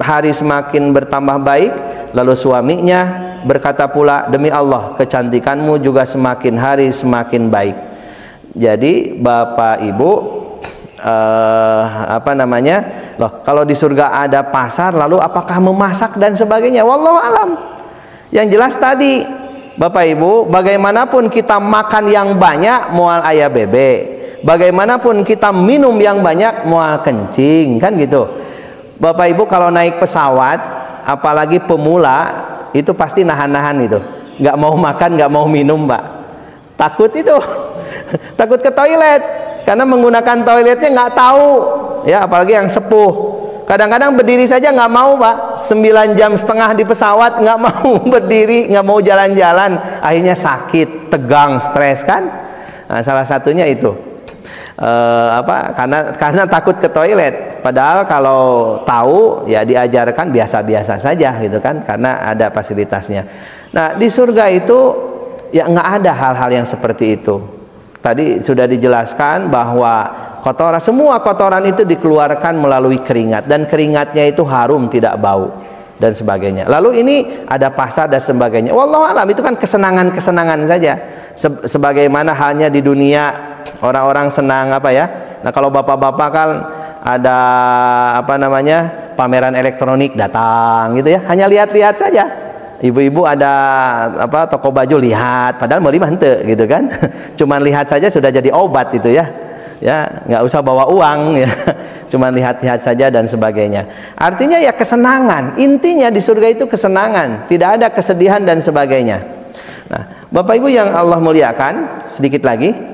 hari semakin bertambah baik. Lalu suaminya berkata pula, demi Allah kecantikanmu juga semakin hari semakin baik." Jadi Bapak Ibu, loh, kalau di surga ada pasar, lalu apakah memasak dan sebagainya? Wallahu alam. Yang jelas tadi Bapak Ibu, bagaimanapun kita makan yang banyak mual ayah bebe, bagaimanapun kita minum yang banyak mual kencing, kan gitu. Bapak Ibu kalau naik pesawat, apalagi pemula, itu pasti nahan-nahan itu, nggak mau makan, nggak mau minum, Mbak. Takut itu takut ke toilet, karena menggunakan toiletnya nggak tahu ya, apalagi yang sepuh. Kadang-kadang berdiri saja nggak mau, Pak. 9,5 jam di pesawat nggak mau berdiri, nggak mau jalan-jalan, akhirnya sakit, tegang, stres kan. Nah, salah satunya itu karena takut ke toilet. Padahal kalau tahu ya diajarkan biasa-biasa saja gitu kan, karena ada fasilitasnya. Nah, di surga itu ya nggak ada hal-hal yang seperti itu. Tadi sudah dijelaskan bahwa kotoran, semua kotoran itu dikeluarkan melalui keringat, dan keringatnya itu harum, tidak bau dan sebagainya. Lalu ini ada pasar dan sebagainya. Wallahu alam, itu kan kesenangan-kesenangan saja. Sebagaimana halnya di dunia orang-orang senang apa ya. Nah, kalau bapak-bapak kan ada pameran elektronik, datang gitu ya, hanya lihat-lihat saja. Ibu-ibu ada toko baju, lihat, padahal mau lima hente gitu kan. Cuman lihat saja sudah jadi obat itu ya. Ya, nggak usah bawa uang ya. Cuman lihat-lihat saja dan sebagainya. Artinya ya kesenangan. Intinya di surga itu kesenangan, tidak ada kesedihan dan sebagainya. Nah, Bapak Ibu yang Allah muliakan, sedikit lagi.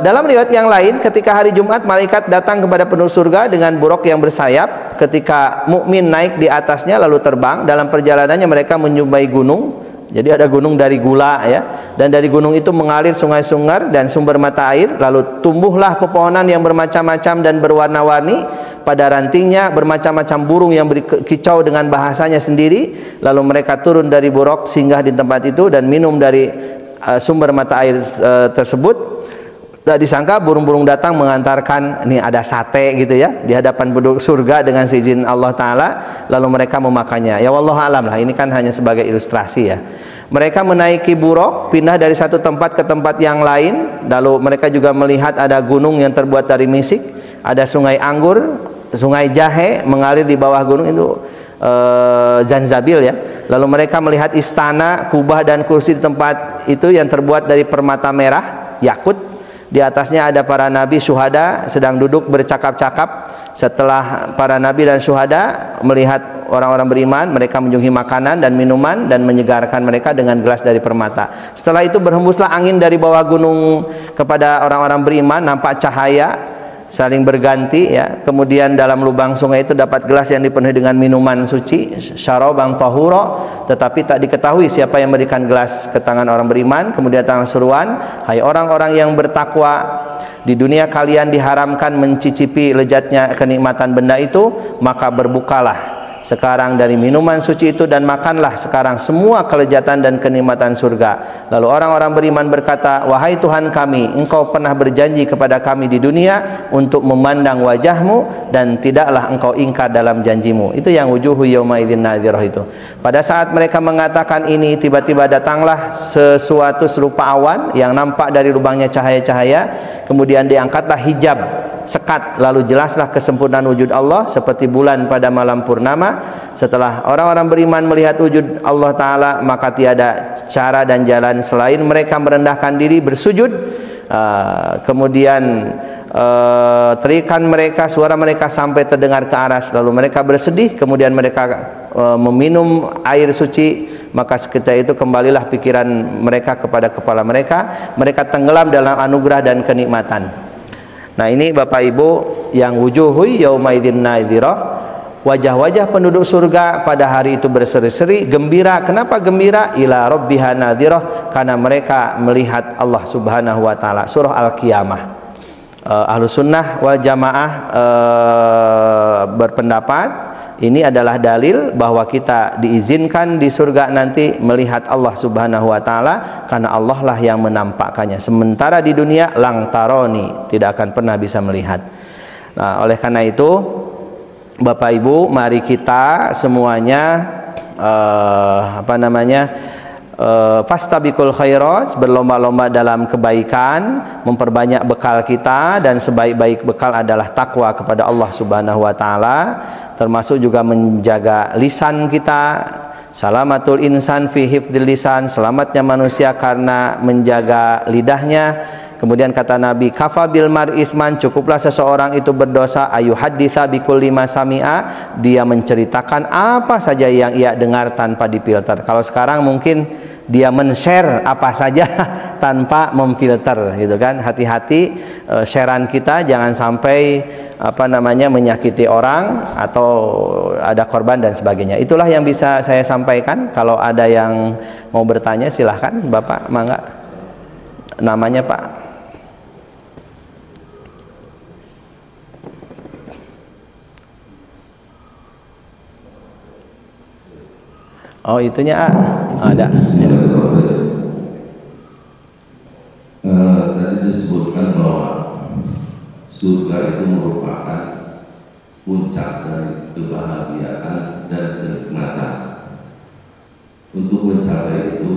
Dalam riwayat yang lain, ketika hari Jumat malaikat datang kepada penduduk surga dengan buruk yang bersayap. Ketika mukmin naik di atasnya lalu terbang, dalam perjalanannya mereka menjumpai gunung. Jadi ada gunung dari gula ya, dan dari gunung itu mengalir sungai-sungai dan sumber mata air. Lalu tumbuhlah pepohonan yang bermacam-macam dan berwarna-warni. Pada rantingnya bermacam-macam burung yang berkicau dengan bahasanya sendiri. Lalu mereka turun dari buruk, singgah di tempat itu dan minum dari sumber mata air tersebut. Tak disangka burung-burung datang mengantarkan, ini ada sate gitu ya, di hadapan penduduk surga dengan seizin Allah Ta'ala. Lalu mereka memakannya. Ya wallahu alam lah, ini kan hanya sebagai ilustrasi ya. Mereka menaiki buruk, pindah dari satu tempat ke tempat yang lain. Lalu mereka juga melihat ada gunung yang terbuat dari misik, ada sungai anggur, sungai jahe mengalir di bawah gunung itu, Zanzabil ya. Lalu mereka melihat istana, kubah dan kursi di tempat itu yang terbuat dari permata merah, yakut. Di atasnya ada para nabi syuhada sedang duduk bercakap-cakap. Setelah para nabi dan syuhada melihat orang-orang beriman, mereka menjunjung makanan dan minuman dan menyegarkan mereka dengan gelas dari permata. Setelah itu berhembuslah angin dari bawah gunung kepada orang-orang beriman, nampak cahaya saling berganti ya. Kemudian dalam lubang sungai itu dapat gelas yang dipenuhi dengan minuman suci, syaraban tahura, tetapi tak diketahui siapa yang memberikan gelas ke tangan orang beriman. Kemudian tangan seruan, hai orang-orang yang bertakwa, di dunia kalian diharamkan mencicipi lezatnya kenikmatan benda itu, maka berbukalah sekarang dari minuman suci itu dan makanlah sekarang semua kelezatan dan kenikmatan surga. Lalu orang-orang beriman berkata, wahai Tuhan kami, Engkau pernah berjanji kepada kami di dunia untuk memandang wajah-Mu dan tidaklah Engkau ingkar dalam janji-Mu. Itu yang wujuhu yauma idzin nadhirah itu. Pada saat mereka mengatakan ini, tiba-tiba datanglah sesuatu serupa awan yang nampak dari lubangnya cahaya-cahaya, kemudian diangkatlah hijab sekat, lalu jelaslah kesempurnaan wujud Allah seperti bulan pada malam purnama. Setelah orang-orang beriman melihat wujud Allah Ta'ala, maka tiada cara dan jalan selain mereka merendahkan diri bersujud. Kemudian teriakan mereka, suara mereka sampai terdengar ke aras, lalu mereka bersedih, kemudian mereka meminum air suci, maka seketika itu kembalilah pikiran mereka kepada kepala mereka, mereka tenggelam dalam anugerah dan kenikmatan. Nah, ini Bapak Ibu yang wujuhu yaumaidin nadhirah, wajah-wajah penduduk surga pada hari itu berseri-seri gembira. Kenapa gembira? Ila rabbiha nadhirah, karena mereka melihat Allah Subhanahu wa taala. Surah Al-Qiyamah. Ahlus Sunnah wal Jamaah berpendapat ini adalah dalil bahwa kita diizinkan di surga nanti melihat Allah Subhanahu wa taala, karena Allah lah yang menampakkannya. Sementara di dunia lang taroni, tidak akan pernah bisa melihat. Nah, oleh karena itu Bapak Ibu, mari kita semuanya fastabiqul khairat, berlomba-lomba dalam kebaikan, memperbanyak bekal kita, dan sebaik-baik bekal adalah takwa kepada Allah Subhanahu wa taala, termasuk juga menjaga lisan kita. Salamatul insan fi hifdzil lisan, selamatnya manusia karena menjaga lidahnya. Kemudian kata Nabi, kafa bil mar'i itsman, cukuplah seseorang itu berdosa ayu haditsa bikulli ma sami'a, dia menceritakan apa saja yang ia dengar tanpa difilter. Kalau sekarang mungkin dia men-share apa saja tanpa memfilter, gitu kan. Hati-hati sharean kita jangan sampai menyakiti orang atau ada korban dan sebagainya. Itulah yang bisa saya sampaikan. Kalau ada yang mau bertanya silahkan Bapak, mangga. Namanya Pak? Oh, itunya ada. Tadi disebutkan bahwa surga itu merupakan puncak dari kebahagiaan dan kenikmatan. Untuk mencapai itu,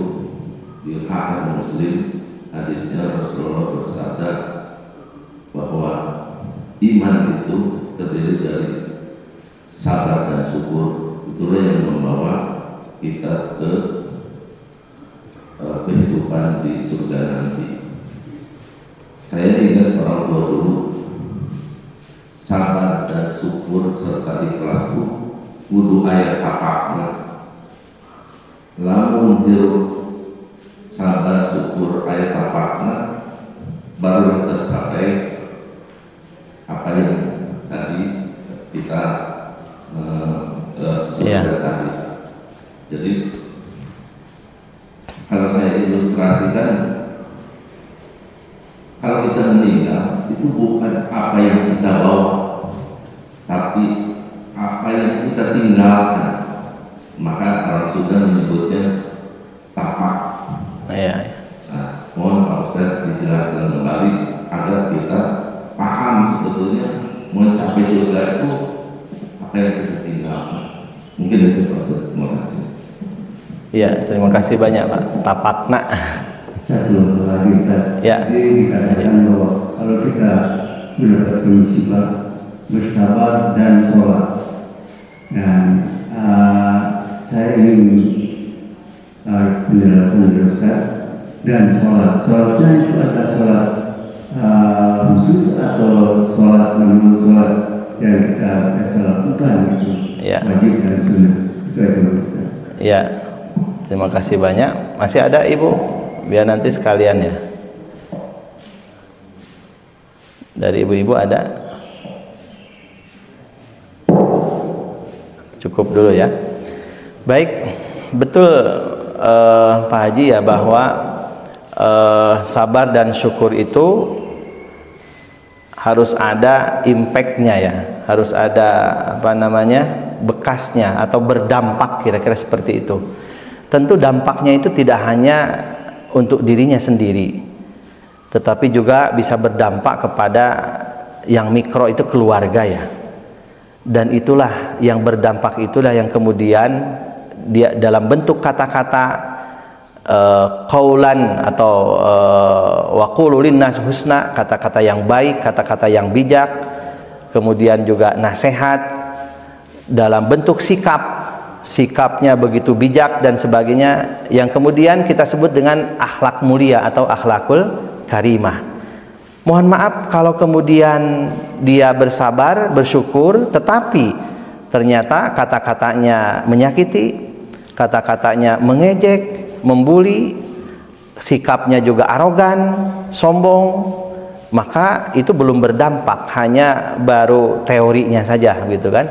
di hak Muslim, hadisnya Rasulullah bersabda bahwa iman itu terdiri dari sabar dan syukur. Itulah yang membawa kita ke kehidupan di surga nanti. Saya ingat orang tua dulu, sabar dan syukur serta ikhlas itu kudu aya tapakna. Lamun hirup sabar syukur aya tapakna, baru tercapai apa yang tadi kita tadi. Jadi kalau saya ilustrasikan, kalau kita meninggal itu bukan apa yang kita bawa, tapi apa yang kita tinggalkan. Maka orang sudah menyebutnya tapak. Nah, mohon Pak Ustadz dijelaskan kembali agar kita paham sebetulnya mencapai surga itu apa yang kita tinggalkan. Mungkin itu Pak Ustadz. Terima kasih. Iya, terima kasih banyak Pak. Tapakna. Satu lagi Ustaz. Ya. Jadi dikatakan bahwa kalau kita mendapatkan musibah, bersabar dan sholat. Dan saya ingin penjelasan dari Ustaz. Dan sholat. Sholatnya itu ada sholat khusus atau sholat memang sholat yang kita biasa lakukan gitu. Ya. Wajib dan sunnah. Itu aja Ustaz. Ya. Terima kasih banyak. Masih ada Ibu? Biar nanti sekalian ya. Dari ibu-ibu ada? Cukup dulu ya. Baik, betul Pak Haji ya, bahwa sabar dan syukur itu harus ada impactnya ya, harus ada apa namanya, bekasnya atau berdampak, kira-kira seperti itu. Tentu dampaknya itu tidak hanya untuk dirinya sendiri, tetapi juga bisa berdampak kepada yang mikro, itu keluarga ya. Dan itulah yang berdampak, itulah yang kemudian dia dalam bentuk kata-kata qaulan atau waqulu linnas husna, kata-kata yang baik, kata-kata yang bijak, kemudian juga nasihat dalam bentuk sikapnya begitu bijak dan sebagainya, yang kemudian kita sebut dengan akhlak mulia atau akhlakul karimah. Mohon maaf kalau kemudian dia bersabar, bersyukur, tetapi ternyata kata-katanya menyakiti, kata-katanya mengejek, membuli, sikapnya juga arogan, sombong, maka itu belum berdampak, hanya baru teorinya saja gitu kan.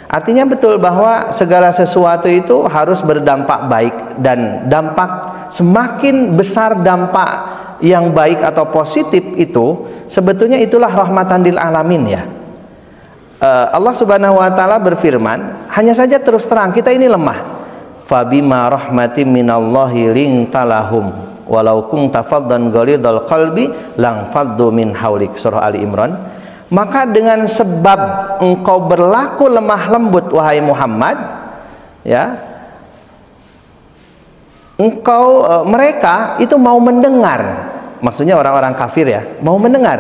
Artinya betul bahwa segala sesuatu itu harus berdampak baik, dan dampak, semakin besar dampak yang baik atau positif itu, sebetulnya itulah rahmatan lil alamin ya. Allah Subhanahu wa taala berfirman, hanya saja terus terang kita ini lemah. Fabima rahmatin minallahi lintalahum walau kunta faddan ghalidhal qalbi lang faddu min haulik, surah Ali Imran. Maka dengan sebab engkau berlaku lemah lembut wahai Muhammad ya, engkau mereka itu mau mendengar, maksudnya orang-orang kafir ya, mau mendengar.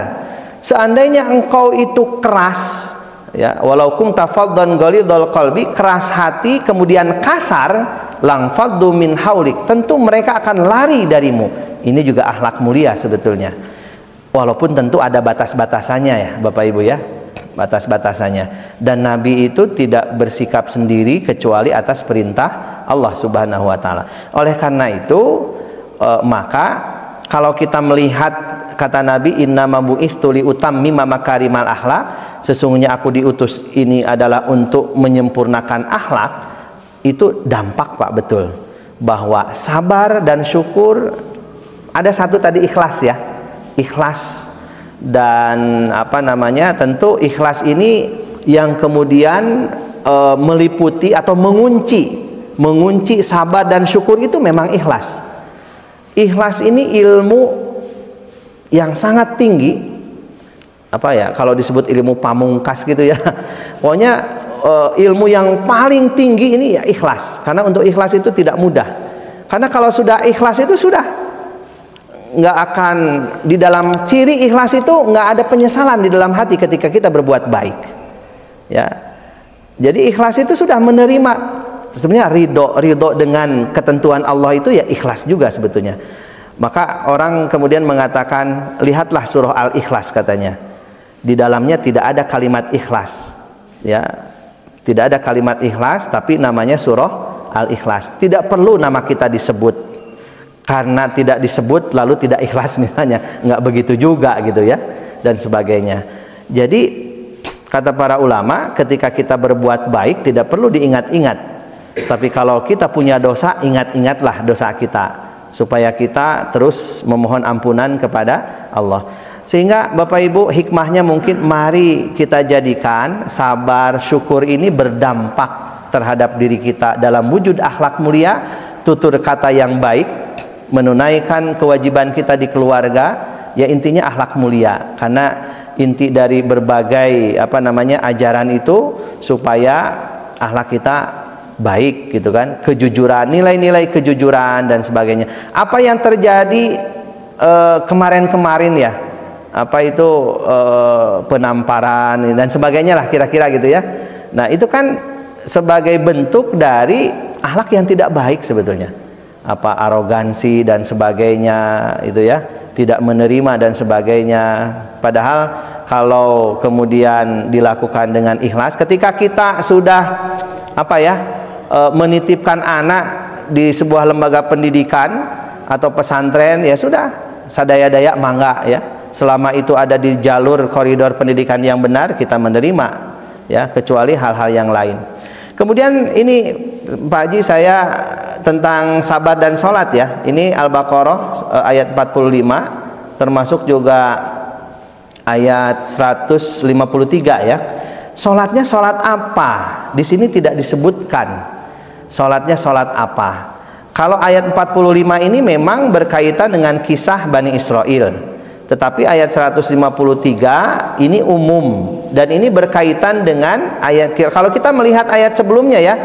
Seandainya engkau itu keras ya, walau kunta faddan ghalidhal qalbi, keras hati kemudian kasar, lang faddu min haulik, tentu mereka akan lari darimu. Ini juga akhlak mulia sebetulnya, walaupun tentu ada batas-batasannya ya Bapak Ibu ya, batas-batasannya. Dan Nabi itu tidak bersikap sendiri kecuali atas perintah Allah Subhanahu wa taala. Oleh karena itu maka kalau kita melihat kata Nabi, innama bu'itsu li utammima makarimal akhlak, sesungguhnya aku diutus ini adalah untuk menyempurnakan akhlak, itu dampak Pak, betul, bahwa sabar dan syukur. Ada satu tadi ikhlas ya, ikhlas, dan apa namanya, tentu ikhlas ini yang kemudian meliputi atau mengunci sabar dan syukur itu memang ikhlas. Ikhlas ini ilmu yang sangat tinggi, apa ya, kalau disebut ilmu pamungkas gitu ya, pokoknya ilmu yang paling tinggi ini ya ikhlas. Karena untuk ikhlas itu tidak mudah, karena kalau sudah ikhlas itu sudah nggak akan, di dalam ciri ikhlas itu nggak ada penyesalan di dalam hati ketika kita berbuat baik ya. Jadi ikhlas itu sudah menerima, sebenarnya ridho dengan ketentuan Allah itu ya ikhlas juga sebetulnya. Maka orang kemudian mengatakan, lihatlah surah Al-Ikhlas katanya, di dalamnya tidak ada kalimat ikhlas ya, tidak ada kalimat ikhlas, tapi namanya surah Al-Ikhlas. Tidak perlu nama kita disebut, karena tidak disebut lalu tidak ikhlas misalnya, nggak begitu juga gitu ya, dan sebagainya. Jadi kata para ulama, ketika kita berbuat baik tidak perlu diingat-ingat, tapi kalau kita punya dosa, ingat-ingatlah dosa kita, supaya kita terus memohon ampunan kepada Allah. Sehingga Bapak Ibu, hikmahnya mungkin mari kita jadikan sabar syukur ini berdampak terhadap diri kita dalam wujud akhlak mulia, tutur kata yang baik, menunaikan kewajiban kita di keluarga, ya intinya akhlak mulia. Karena inti dari berbagai apa namanya ajaran itu supaya akhlak kita baik gitu kan, kejujuran, nilai-nilai kejujuran dan sebagainya. Apa yang terjadi kemarin-kemarin ya, apa itu penamparan dan sebagainya lah kira-kira gitu ya. Nah itu kan sebagai bentuk dari akhlak yang tidak baik sebetulnya, apa arogansi dan sebagainya itu ya, tidak menerima dan sebagainya. Padahal kalau kemudian dilakukan dengan ikhlas, ketika kita sudah apa ya, menitipkan anak di sebuah lembaga pendidikan atau pesantren, ya sudah, sadaya-daya mangga ya, selama itu ada di jalur koridor pendidikan yang benar, kita menerima ya, kecuali hal-hal yang lain. Kemudian ini Pak Haji, saya tentang sabar dan sholat ya, ini Al-Baqarah ayat 45, termasuk juga ayat 153 ya. Salatnya salat apa? Di sini tidak disebutkan. Salatnya salat apa? Kalau ayat 45 ini memang berkaitan dengan kisah Bani Israel. Tetapi ayat 153 ini umum dan ini berkaitan dengan ayat, kalau kita melihat ayat sebelumnya ya,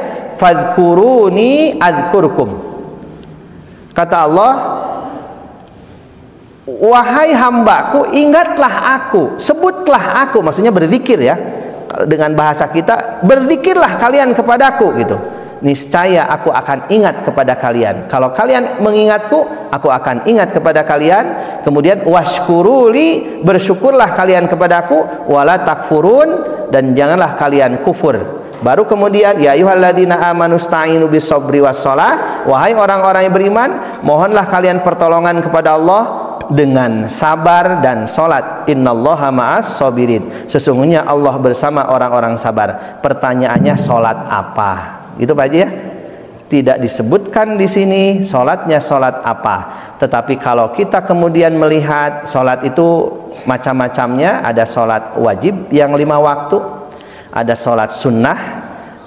fadhkuruni adzkurkum. Kata Allah, wahai hambaku, ingatlah aku, sebutlah aku, maksudnya berzikir ya. Dengan bahasa kita, berzikirlah kalian kepadaku gitu. Niscaya aku akan ingat kepada kalian. Kalau kalian mengingatku, aku akan ingat kepada kalian. Kemudian washkuruli, bersyukurlah kalian kepadaku, wala takfurun, dan janganlah kalian kufur. Baru kemudian ya ayyuhalladzina amanu sta'inu bis-sabri was-shalah, wahai orang-orang yang beriman, mohonlah kalian pertolongan kepada Allah dengan sabar dan salat. Innallaha ma'as sabirin. Sesungguhnya Allah bersama orang-orang sabar. Pertanyaannya, salat apa? Itu Pak Haji ya. Tidak disebutkan di sini salatnya salat apa. Tetapi kalau kita kemudian melihat salat itu macam-macamnya, ada salat wajib yang 5 waktu, ada salat sunnah.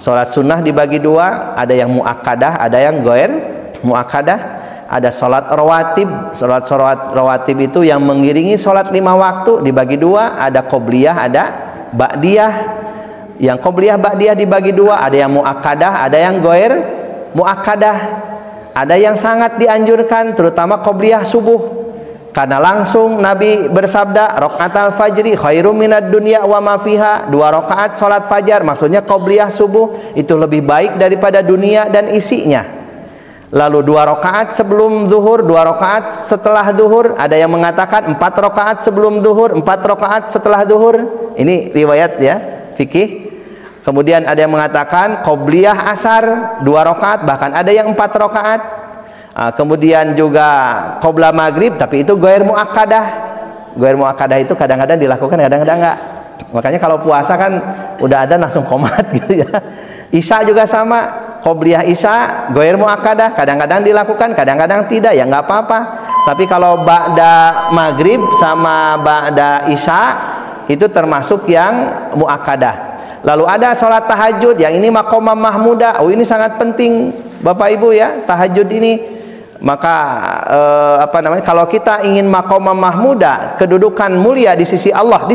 Salat sunnah dibagi 2, ada yang muakkadah, ada yang ghair muakkadah. Ada salat rawatib. Salat rawatib itu yang mengiringi salat 5 waktu dibagi 2, ada qobliyah, ada ba'diyah. Yang qobliyah ba'diyah dibagi 2, ada yang muakkadah, ada yang ghair muakkadah. Ada yang sangat dianjurkan terutama qobliyah subuh. Karena langsung Nabi bersabda, raqatal fajri khairum minad dunya wa ma fiha. 2 rakaat salat fajar, maksudnya qobliyah subuh, itu lebih baik daripada dunia dan isinya. Lalu 2 rakaat sebelum zuhur, 2 rakaat setelah zuhur. Ada yang mengatakan 4 rakaat sebelum zuhur, 4 rakaat setelah zuhur. Ini riwayat ya, fikih. Kemudian ada yang mengatakan qobliyah asar 2 rakaat, bahkan ada yang 4 rakaat. Kemudian juga qobla maghrib, tapi itu ghair muakkadah. Ghair muakkadah itu kadang-kadang dilakukan, kadang-kadang enggak. Makanya kalau puasa kan udah ada langsung qomat gitu ya. Isya juga sama, qobliyah isya ghair muakkadah, kadang-kadang dilakukan, kadang-kadang tidak, ya nggak apa-apa. Tapi kalau ba'da maghrib sama ba'da isya itu termasuk yang muakkadah. Lalu ada sholat tahajud, yang ini maqamah mahmudah. Oh, ini sangat penting Bapak Ibu ya, tahajud ini. Maka kalau kita ingin maqamah mahmudah, kedudukan mulia di sisi Allah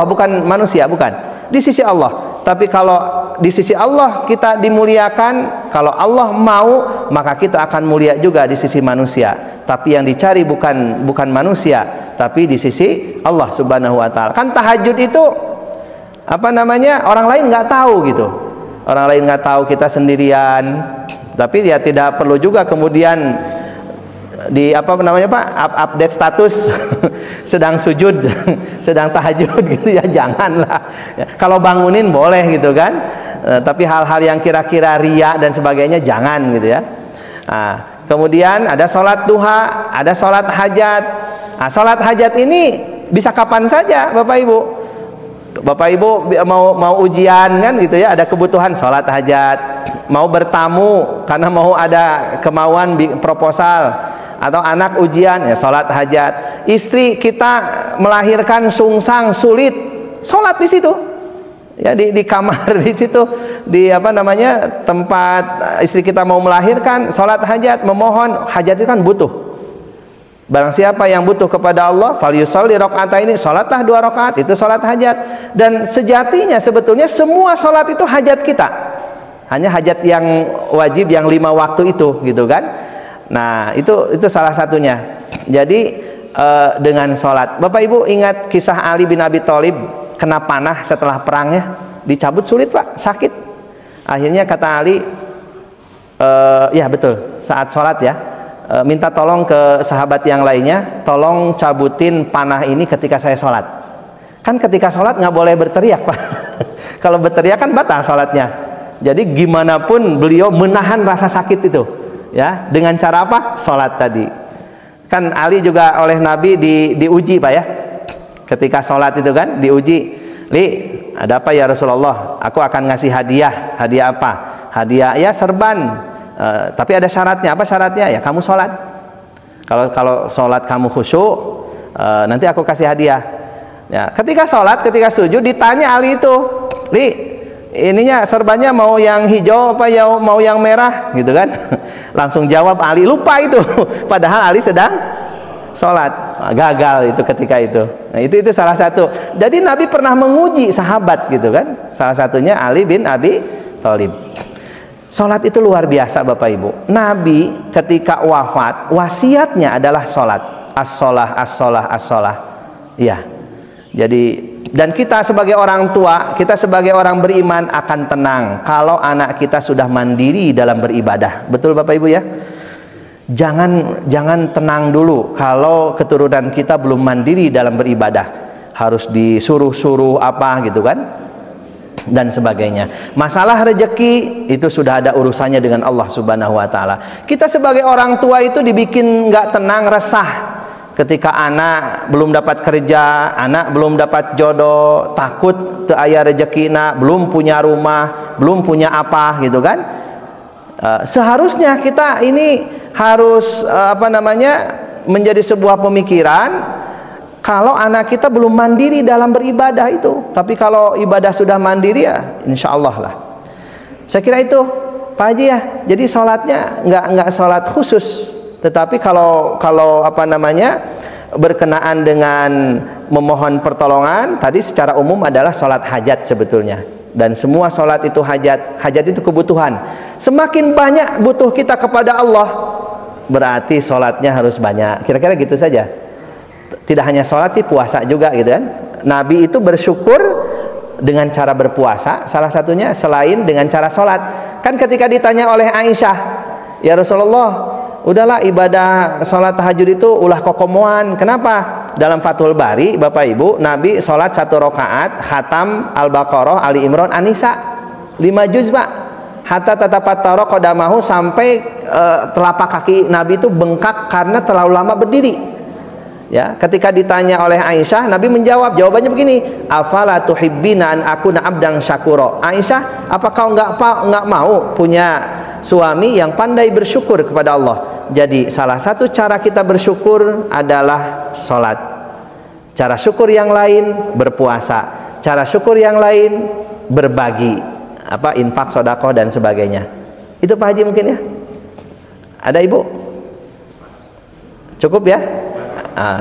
bukan manusia, bukan di sisi Allah. Tapi kalau di sisi Allah kita dimuliakan, kalau Allah mau, maka kita akan mulia juga di sisi manusia. Tapi yang dicari bukan manusia, tapi di sisi Allah Subhanahu wa taala. Kan tahajud itu orang lain nggak tahu gitu. Orang lain nggak tahu, kita sendirian. Tapi ya tidak perlu juga kemudian di update status sedang sujud, sedang tahajud gitu ya, janganlah ya. Kalau bangunin boleh gitu kan, tapi hal-hal yang kira-kira riya dan sebagainya jangan gitu ya. Kemudian ada sholat duha, ada sholat hajat. Sholat hajat ini bisa kapan saja Bapak Ibu. Bapak Ibu mau ujian kan gitu ya, ada kebutuhan sholat hajat. Mau bertamu karena mau ada kemauan proposal, atau anak ujian ya sholat hajat. Istri kita melahirkan sungsang sulit, sholat di situ ya, di kamar di situ, di tempat istri kita mau melahirkan, sholat hajat, memohon hajat itu kan butuh. Barang siapa yang butuh kepada Allah, falyusolli rakaataini, sholatlah 2 rakaat, itu sholat hajat. Dan sejatinya sebetulnya semua sholat itu hajat kita, hanya hajat yang wajib yang 5 waktu itu gitu kan. Nah itu salah satunya. Jadi dengan sholat, Bapak Ibu ingat kisah Ali bin Abi Thalib kena panah setelah perangnya, dicabut sulit Pak, sakit. Akhirnya kata Ali, ya betul, saat sholat ya, minta tolong ke sahabat yang lainnya, tolong cabutin panah ini ketika saya sholat. Kan ketika sholat nggak boleh berteriak Pak. Kalau berteriak kan batal sholatnya. Jadi gimana pun beliau menahan rasa sakit itu ya, dengan cara apa? Sholat tadi. Kan Ali juga oleh Nabi diuji Pak ya, ketika sholat itu kan diuji. Li, ada apa ya Rasulullah? Aku akan ngasih hadiah. Hadiah apa? Hadiah ya serban. Tapi ada syaratnya. Apa syaratnya? Ya kamu sholat. Kalau sholat kamu khusyuk, nanti aku kasih hadiah. Ya, ketika sholat, ketika sujud ditanya Ali itu, Li, ininya serbannya mau yang hijau apa ya mau yang merah gitu kan? Langsung jawab Ali, lupa itu. Padahal Ali sedang sholat. Gagal itu ketika itu. Nah, itu salah satu. Jadi Nabi pernah menguji sahabat gitu kan? Salah satunya Ali bin Abi Thalib. Sholat itu luar biasa Bapak Ibu. Nabi ketika wafat wasiatnya adalah sholat. As-sholah, as-sholah, as-sholah. Ya. Jadi, dan kita sebagai orang tua, kita sebagai orang beriman akan tenang kalau anak kita sudah mandiri dalam beribadah. Betul Bapak Ibu ya? Jangan tenang dulu kalau keturunan kita belum mandiri dalam beribadah. Harus disuruh-suruh apa gitu kan? Dan sebagainya. Masalah rezeki itu sudah ada urusannya dengan Allah Subhanahu wa taala. Kita sebagai orang tua itu dibikin nggak tenang, resah ketika anak belum dapat kerja, anak belum dapat jodoh, takut teu aya rezekina, belum punya rumah, belum punya apa gitu kan. Seharusnya kita ini harus menjadi sebuah pemikiran kalau anak kita belum mandiri dalam beribadah itu. Tapi kalau ibadah sudah mandiri ya insya Allah lah. Saya kira itu Pak Haji ya. Jadi sholatnya nggak sholat khusus, tetapi kalau berkenaan dengan memohon pertolongan tadi secara umum adalah sholat hajat sebetulnya. Dan semua sholat itu hajat itu kebutuhan. Semakin banyak butuh kita kepada Allah, berarti sholatnya harus banyak. Kira-kira gitu saja. Tidak hanya sholat sih, puasa juga gitu kan. Nabi itu bersyukur dengan cara berpuasa, salah satunya selain dengan cara sholat. Kan ketika ditanya oleh Aisyah, ya Rasulullah, udahlah ibadah sholat tahajud itu ulah kokomoan. Kenapa? Dalam Fathul Bari Bapak Ibu, Nabi sholat 1 rakaat khatam Al-Baqarah, Ali Imran, An-Nisa 5 juz Pak. Hatta tatafattara qadamahu, sampai telapak kaki Nabi itu bengkak karena terlalu lama berdiri. Ya, ketika ditanya oleh Aisyah, Nabi menjawab, jawabannya begini, afala tuhibbina an akuna abdan syakura. Aisyah, apa kau enggak mau punya suami yang pandai bersyukur kepada Allah? Jadi salah satu cara kita bersyukur adalah sholat. Cara syukur yang lain berpuasa. Cara syukur yang lain berbagi, infak, sedekah dan sebagainya. Itu Pak Haji mungkin ya. Ada Ibu? Cukup ya?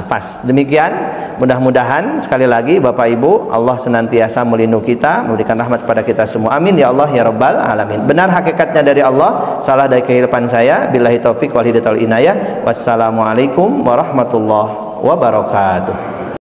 Pas. Demikian, mudah-mudahan sekali lagi Bapak Ibu, Allah senantiasa melindungi kita, memberikan rahmat kepada kita semua. Amin ya Allah ya Rabbal alamin. Benar hakikatnya dari Allah, salah dari kehidupan saya. Billahi taufik wal hidayah wal inayah. Wassalamualaikum warahmatullahi wabarakatuh.